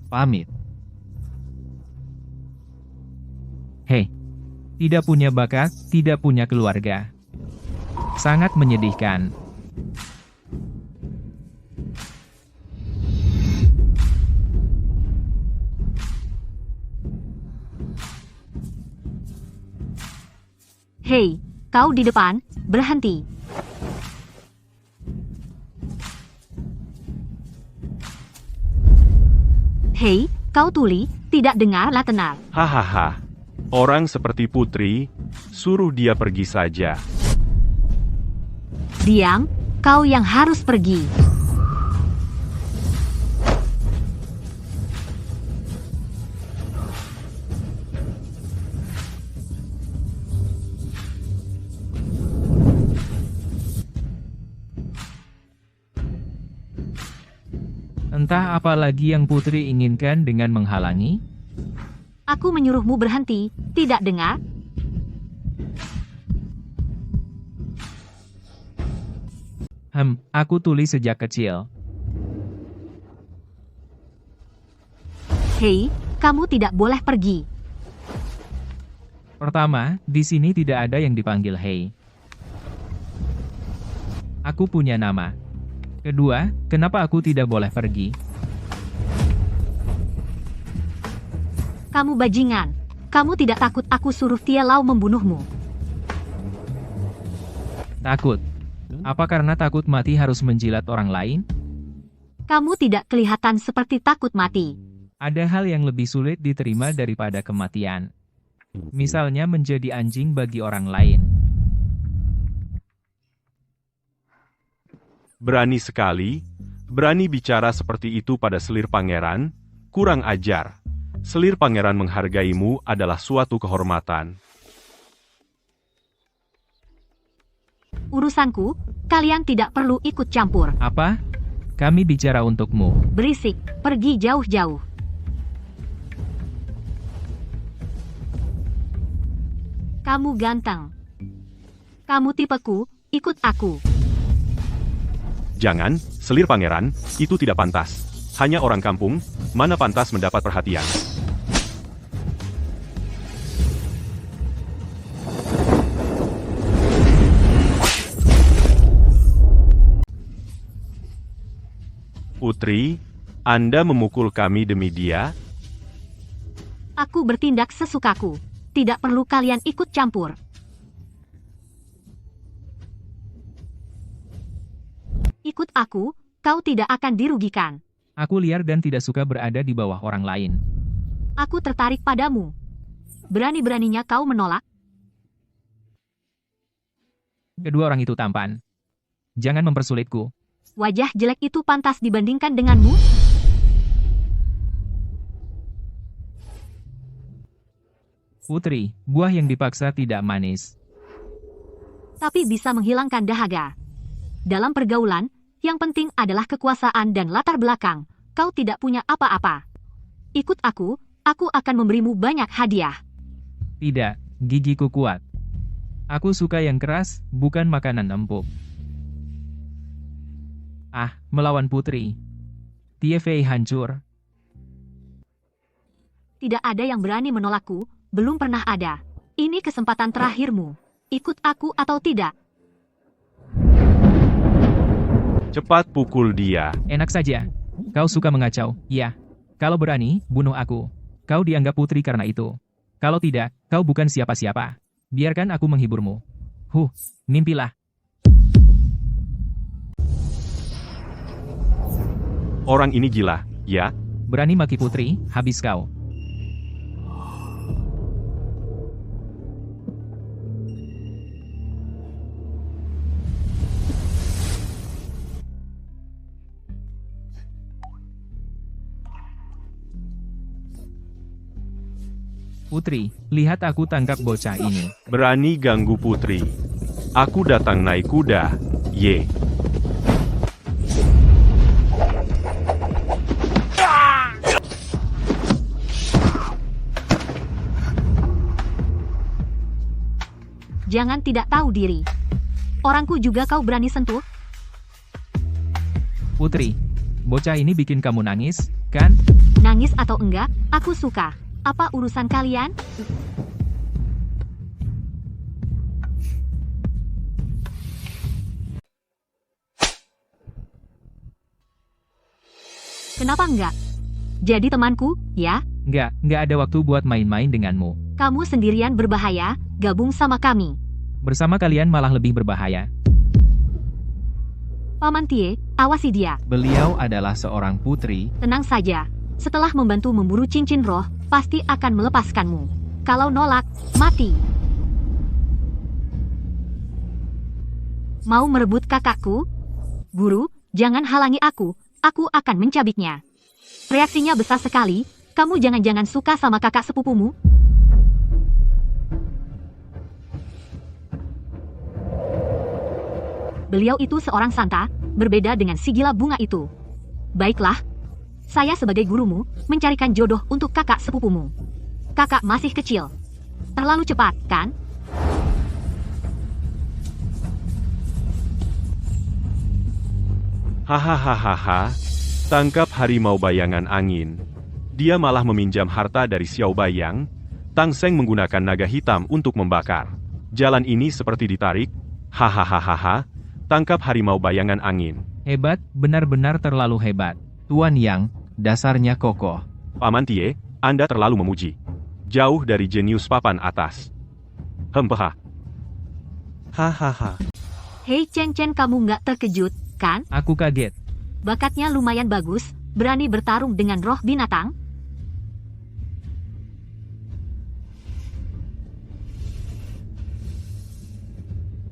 Pamit. Hei, tidak punya bakat, tidak punya keluarga. Sangat menyedihkan. Hei, kau di depan, berhenti. Hei, kau tuli, tidak dengarlah tenar. Hahaha. Orang seperti Putri, suruh dia pergi saja. Diam, kau yang harus pergi. Entah apa lagi yang Putri inginkan dengan menghalangi? Aku menyuruhmu berhenti, tidak dengar? Aku tuli sejak kecil. Hei, kamu tidak boleh pergi. Pertama, di sini tidak ada yang dipanggil Hei. Aku punya nama. Kedua, kenapa aku tidak boleh pergi? Kamu bajingan. Kamu tidak takut aku suruh Tia Lau membunuhmu? Takut. Apa karena takut mati harus menjilat orang lain? Kamu tidak kelihatan seperti takut mati. Ada hal yang lebih sulit diterima daripada kematian. Misalnya menjadi anjing bagi orang lain. Berani sekali, berani bicara seperti itu pada selir pangeran, kurang ajar. Selir pangeran menghargaimu adalah suatu kehormatan. Urusanku, kalian tidak perlu ikut campur. Apa? Kami bicara untukmu. Berisik, pergi jauh-jauh. Kamu ganteng. Kamu tipeku, ikut aku. Jangan, selir pangeran, itu tidak pantas. Hanya orang kampung, mana pantas mendapat perhatian. Putri, Anda memukul kami demi dia? Aku bertindak sesukaku. Tidak perlu kalian ikut campur. Ikut aku, kau tidak akan dirugikan. Aku liar dan tidak suka berada di bawah orang lain. Aku tertarik padamu. Berani-beraninya kau menolak? Kedua orang itu tampan. Jangan mempersulitku. Wajah jelek itu pantas dibandingkan denganmu? Putri, buah yang dipaksa tidak manis. Tapi bisa menghilangkan dahaga. Dalam pergaulan, yang penting adalah kekuasaan dan latar belakang. Kau tidak punya apa-apa. Ikut aku akan memberimu banyak hadiah. Tidak, gigiku kuat. Aku suka yang keras, bukan makanan empuk. Ah, melawan Putri. TV hancur. Tidak ada yang berani menolakku, belum pernah ada. Ini kesempatan terakhirmu. Ikut aku atau tidak? Cepat pukul dia. Enak saja. Kau suka mengacau, ya. Kalau berani, bunuh aku. Kau dianggap putri karena itu. Kalau tidak, kau bukan siapa-siapa. Biarkan aku menghiburmu. Mimpilah. Orang ini gila, ya? Berani maki putri, habis kau. Putri, lihat aku tangkap bocah ini. Berani ganggu putri. Aku datang naik kuda, ye. Jangan tidak tahu diri. Orangku juga kau berani sentuh? Putri, bocah ini bikin kamu nangis, kan? Nangis atau enggak, aku suka. Apa urusan kalian? Kenapa enggak? Jadi temanku, ya? Enggak ada waktu buat main-main denganmu. Kamu sendirian berbahaya, gabung sama kami. Bersama kalian malah lebih berbahaya. Paman Tie, awasi dia. Beliau adalah seorang putri. Tenang saja. Setelah membantu memburu cincin roh, pasti akan melepaskanmu. Kalau nolak, mati. Mau merebut kakakku? Guru, jangan halangi aku akan mencabiknya. Reaksinya besar sekali, kamu jangan-jangan suka sama kakak sepupumu? Beliau itu seorang santa, berbeda dengan si gila bunga itu. Baiklah, saya sebagai gurumu, mencarikan jodoh untuk kakak sepupumu. Kakak masih kecil. Terlalu cepat, kan? Hahaha, tangkap harimau bayangan angin. Dia malah meminjam harta dari Xiao Bayang. Tang Seng menggunakan naga hitam untuk membakar. Jalan ini seperti ditarik. Hahaha, tangkap harimau bayangan angin. Hebat, benar-benar terlalu hebat. Tuan Yang, dasarnya kokoh. Paman Tie, Anda terlalu memuji. Jauh dari jenius papan atas. Hempeha. Hahaha. Hei Chen, kamu nggak terkejut, kan? Aku kaget. Bakatnya lumayan bagus, berani bertarung dengan roh binatang.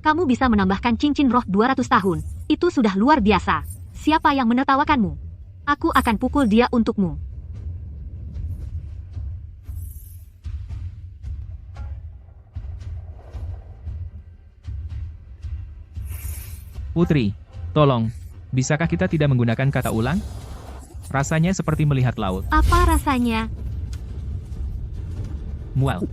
Kamu bisa menambahkan cincin roh 200 tahun. Itu sudah luar biasa. Siapa yang menertawakanmu? Aku akan pukul dia untukmu. Putri, tolong. Bisakah kita tidak menggunakan kata ulang? Rasanya seperti melihat laut. Apa rasanya? Mual.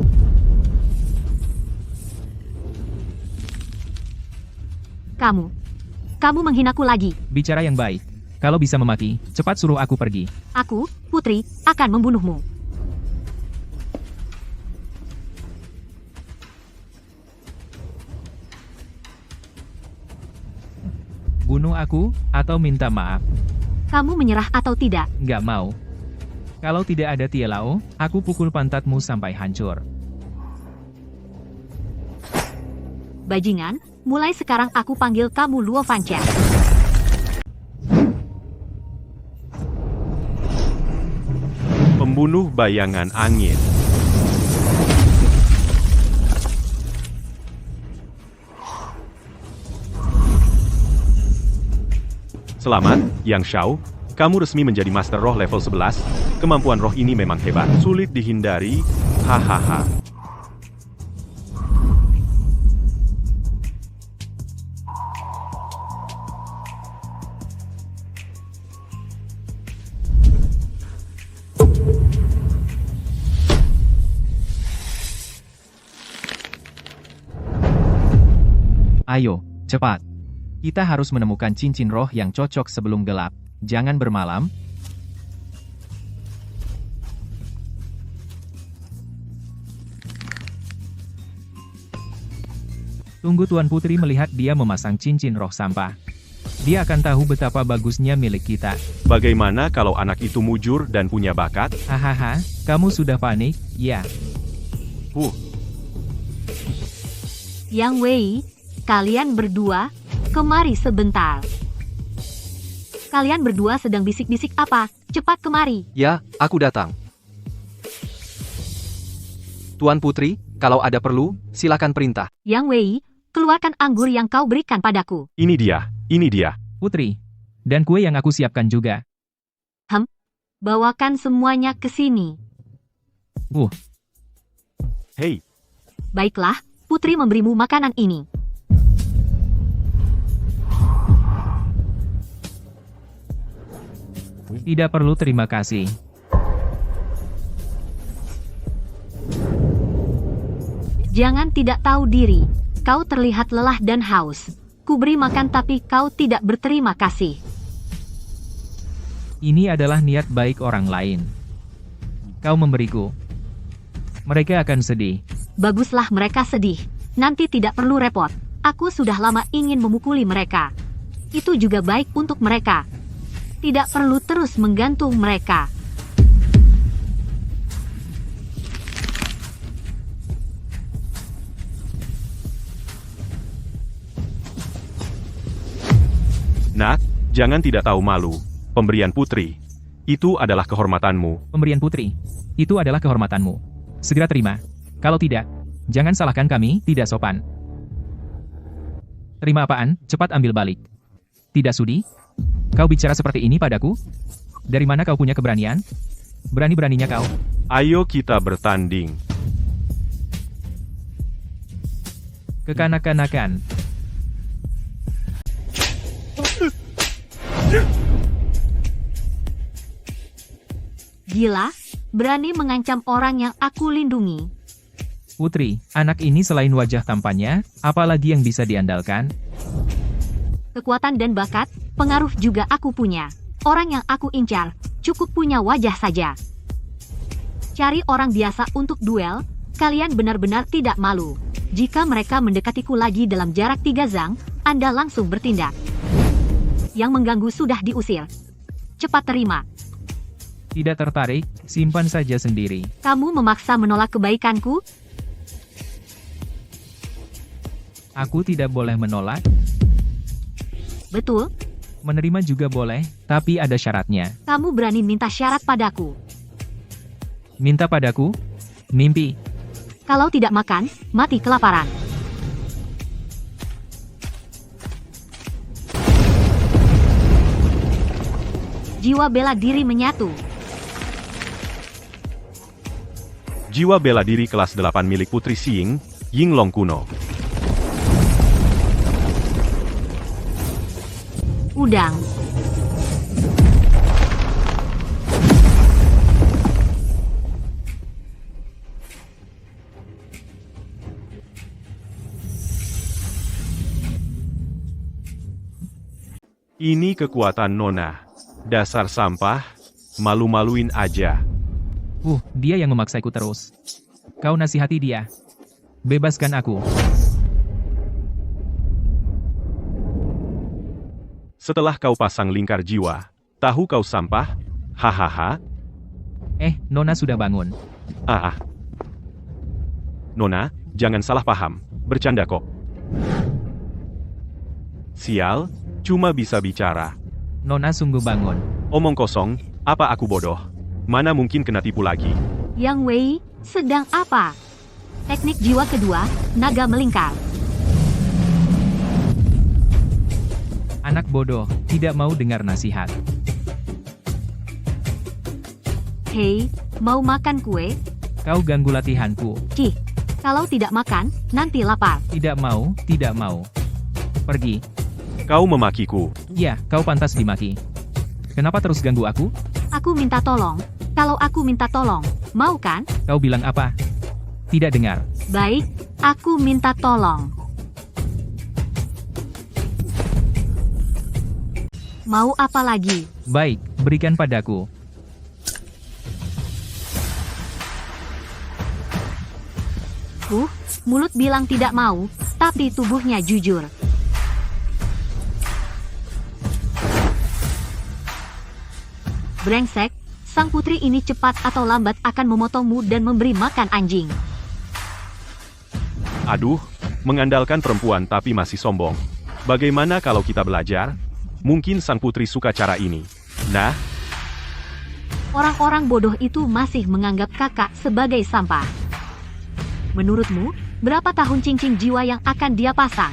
Kamu menghinaku lagi. Bicara yang baik. Kalau bisa memaki, cepat suruh aku pergi. Aku, Putri, akan membunuhmu. Bunuh aku, atau minta maaf. Kamu menyerah atau tidak? Nggak mau. Kalau tidak ada Tielao, aku pukul pantatmu sampai hancur. Bajingan, mulai sekarang aku panggil kamu Luo Fancha. Pembunuh bayangan angin. Selamat, Yang Shao. Kamu resmi menjadi Master Roh level 11. Kemampuan roh ini memang hebat. Sulit dihindari. Hahaha. Ayo, cepat. Kita harus menemukan cincin roh yang cocok sebelum gelap. Jangan bermalam. Tunggu Tuan Putri melihat dia memasang cincin roh sampah. Dia akan tahu betapa bagusnya milik kita. Bagaimana kalau anak itu mujur dan punya bakat? Hahaha, kamu sudah panik, ya. Yang Wei, kalian berdua, kemari sebentar. Kalian berdua sedang bisik-bisik apa? Cepat kemari. Ya, aku datang. Tuan Putri, kalau ada perlu, silakan perintah. Yang Wei, keluarkan anggur yang kau berikan padaku. Ini dia, ini dia. Putri. Dan kue yang aku siapkan juga. Bawakan semuanya ke sini. Hei, Baiklah, Putri memberimu makanan ini. Tidak perlu terima kasih. Jangan tidak tahu diri. Kau terlihat lelah dan haus. Kuberi makan tapi kau tidak berterima kasih. Ini adalah niat baik orang lain. Kau memberiku. Mereka akan sedih. Baguslah mereka sedih. Nanti tidak perlu repot. Aku sudah lama ingin memukuli mereka. Itu juga baik untuk mereka. Tidak perlu terus menggantung mereka. Nak, jangan tidak tahu malu. Pemberian putri. Itu adalah kehormatanmu. Pemberian putri. Itu adalah kehormatanmu. Segera terima. Kalau tidak, jangan salahkan kami, tidak sopan. Terima apaan? Cepat ambil balik. Tidak sudi? Kau bicara seperti ini padaku? Dari mana kau punya keberanian? Berani-beraninya kau. Ayo kita bertanding. Kekanak-kanakan. Gila, berani mengancam orang yang aku lindungi. Putri, anak ini selain wajah tampannya, apalagi yang bisa diandalkan? Kekuatan dan bakat, pengaruh juga aku punya. Orang yang aku incar, cukup punya wajah saja. Cari orang biasa untuk duel, kalian benar-benar tidak malu. Jika mereka mendekatiku lagi dalam jarak 3 zang, Anda langsung bertindak. Yang mengganggu sudah diusir. Cepat terima. Tidak tertarik, simpan saja sendiri. Kamu memaksa menolak kebaikanku? Aku tidak boleh menolak. Betul, Menerima juga boleh, tapi ada syaratnya. kamu berani minta syarat padaku. Minta padaku? Mimpi. Kalau tidak makan, mati kelaparan. Jiwa bela diri menyatu. Jiwa bela diri kelas 8 milik Putri Xing, Yinglong kuno. Udang. Ini kekuatan Nona. Dasar sampah, malu-maluin aja. Dia yang memaksaiku terus. Kau nasihati dia. Bebaskan aku. Setelah kau pasang lingkar jiwa, tahu kau sampah? Hahaha. Nona sudah bangun. Nona, jangan salah paham. Bercanda kok. Sial, cuma bisa bicara. Nona sungguh bangun. Omong kosong, apa aku bodoh? Mana mungkin kena tipu lagi? Yang Wei, sedang apa? Teknik jiwa kedua, naga melingkar. Anak bodoh, tidak mau dengar nasihat. Hei, mau makan kue? Kau ganggu latihanku. Cih, kalau tidak makan, nanti lapar. Tidak mau, tidak mau. Pergi. Kau memakiku. Ya, kau pantas dimaki. Kenapa terus ganggu aku? Aku minta tolong. Kalau aku minta tolong, mau kan? Kau bilang apa? Tidak dengar. Baik, aku minta tolong. Mau apa lagi? Baik, berikan padaku. Mulut bilang tidak mau, tapi tubuhnya jujur. Brengsek, sang putri ini cepat atau lambat akan memotongmu dan memberi makan anjing. Aduh, mengandalkan perempuan tapi masih sombong. Bagaimana kalau kita belajar? Mungkin sang putri suka cara ini. Nah, orang-orang bodoh itu masih menganggap kakak sebagai sampah. Menurutmu, berapa tahun cincin jiwa yang akan dia pasang?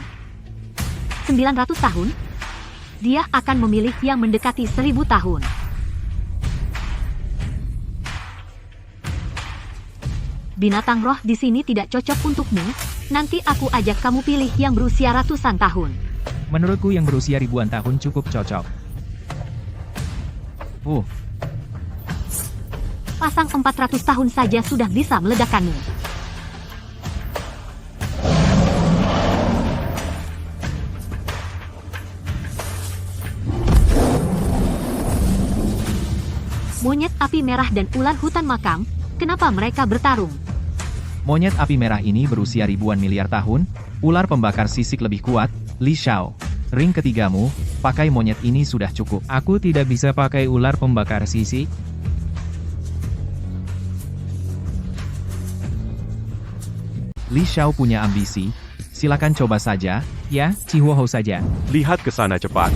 900 tahun? Dia akan memilih yang mendekati 1000 tahun. Binatang roh di sini tidak cocok untukmu. Nanti aku ajak kamu pilih yang berusia ratusan tahun. Menurutku yang berusia ribuan tahun cukup cocok. Pasang 400 tahun saja sudah bisa meledakkanmu. Monyet api merah dan ular hutan makam, kenapa mereka bertarung? Monyet api merah ini berusia ribuan miliar tahun, ular pembakar sisik lebih kuat, Li Xiao. Ring ketigamu, pakai monyet ini sudah cukup. Aku tidak bisa pakai ular pembakar sisik. Li Xiao punya ambisi, silakan coba saja. Ya, Cihuohou saja. lihat ke sana cepat.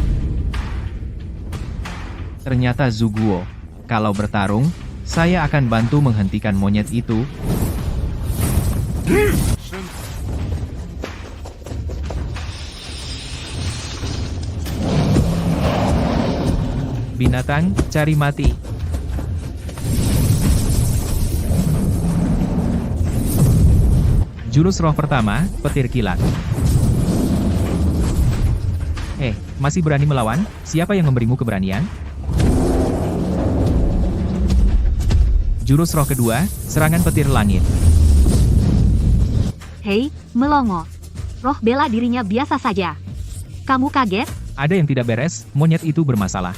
Ternyata Zuguo. Kalau bertarung, saya akan bantu menghentikan monyet itu. Binatang, cari mati. Jurus roh pertama, petir kilat. Masih berani melawan? Siapa yang memberimu keberanian? Jurus roh kedua, serangan petir langit. Hei, melongo. Roh bela dirinya biasa saja. Kamu kaget? Ada yang tidak beres, monyet itu bermasalah.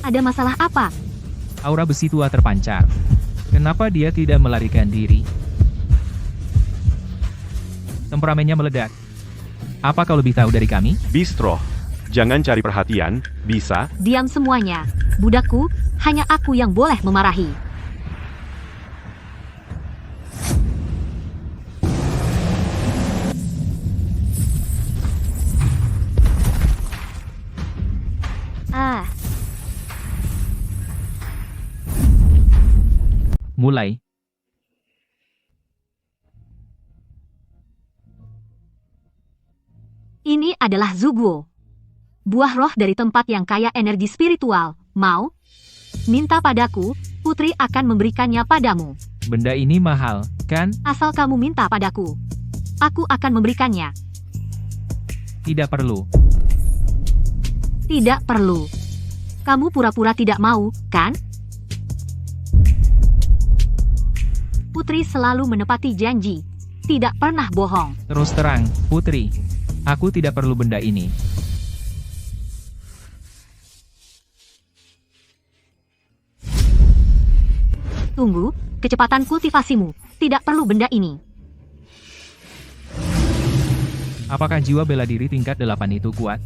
Ada masalah apa? Aura besi tua terpancar. Kenapa dia tidak melarikan diri? Temperamennya meledak. Apa kau lebih tahu dari kami? Bistro, jangan cari perhatian, bisa? Diam semuanya. Budakku, hanya aku yang boleh memarahi. Mulai. Ini adalah Zuguo. Buah roh dari tempat yang kaya energi spiritual, Mau? Minta padaku, putri akan memberikannya padamu. Benda ini mahal, kan? Asal kamu minta padaku, aku akan memberikannya. Tidak perlu. Tidak perlu. Kamu pura-pura tidak mau, kan? Putri selalu menepati janji. Tidak pernah bohong. Terus terang, Putri. Aku tidak perlu benda ini. Tunggu, kecepatan kultivasimu. Tidak perlu benda ini. Apakah jiwa bela diri tingkat 8 itu kuat?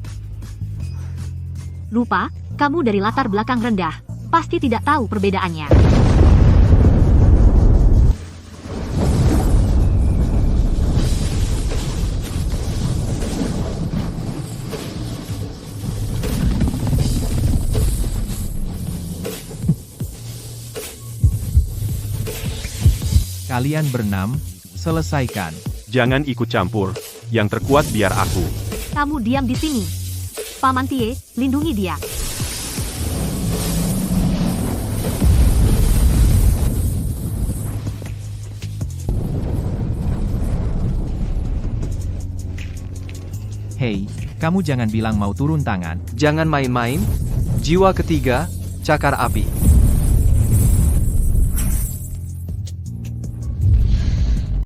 Lupa, kamu dari latar belakang rendah. Pasti tidak tahu perbedaannya. Kalian berenam, selesaikan. Jangan ikut campur. Yang terkuat biar aku. Kamu diam di sini. Paman Tie, lindungi dia. Hei, kamu jangan bilang mau turun tangan. Jangan main-main. Jiwa ketiga, cakar api.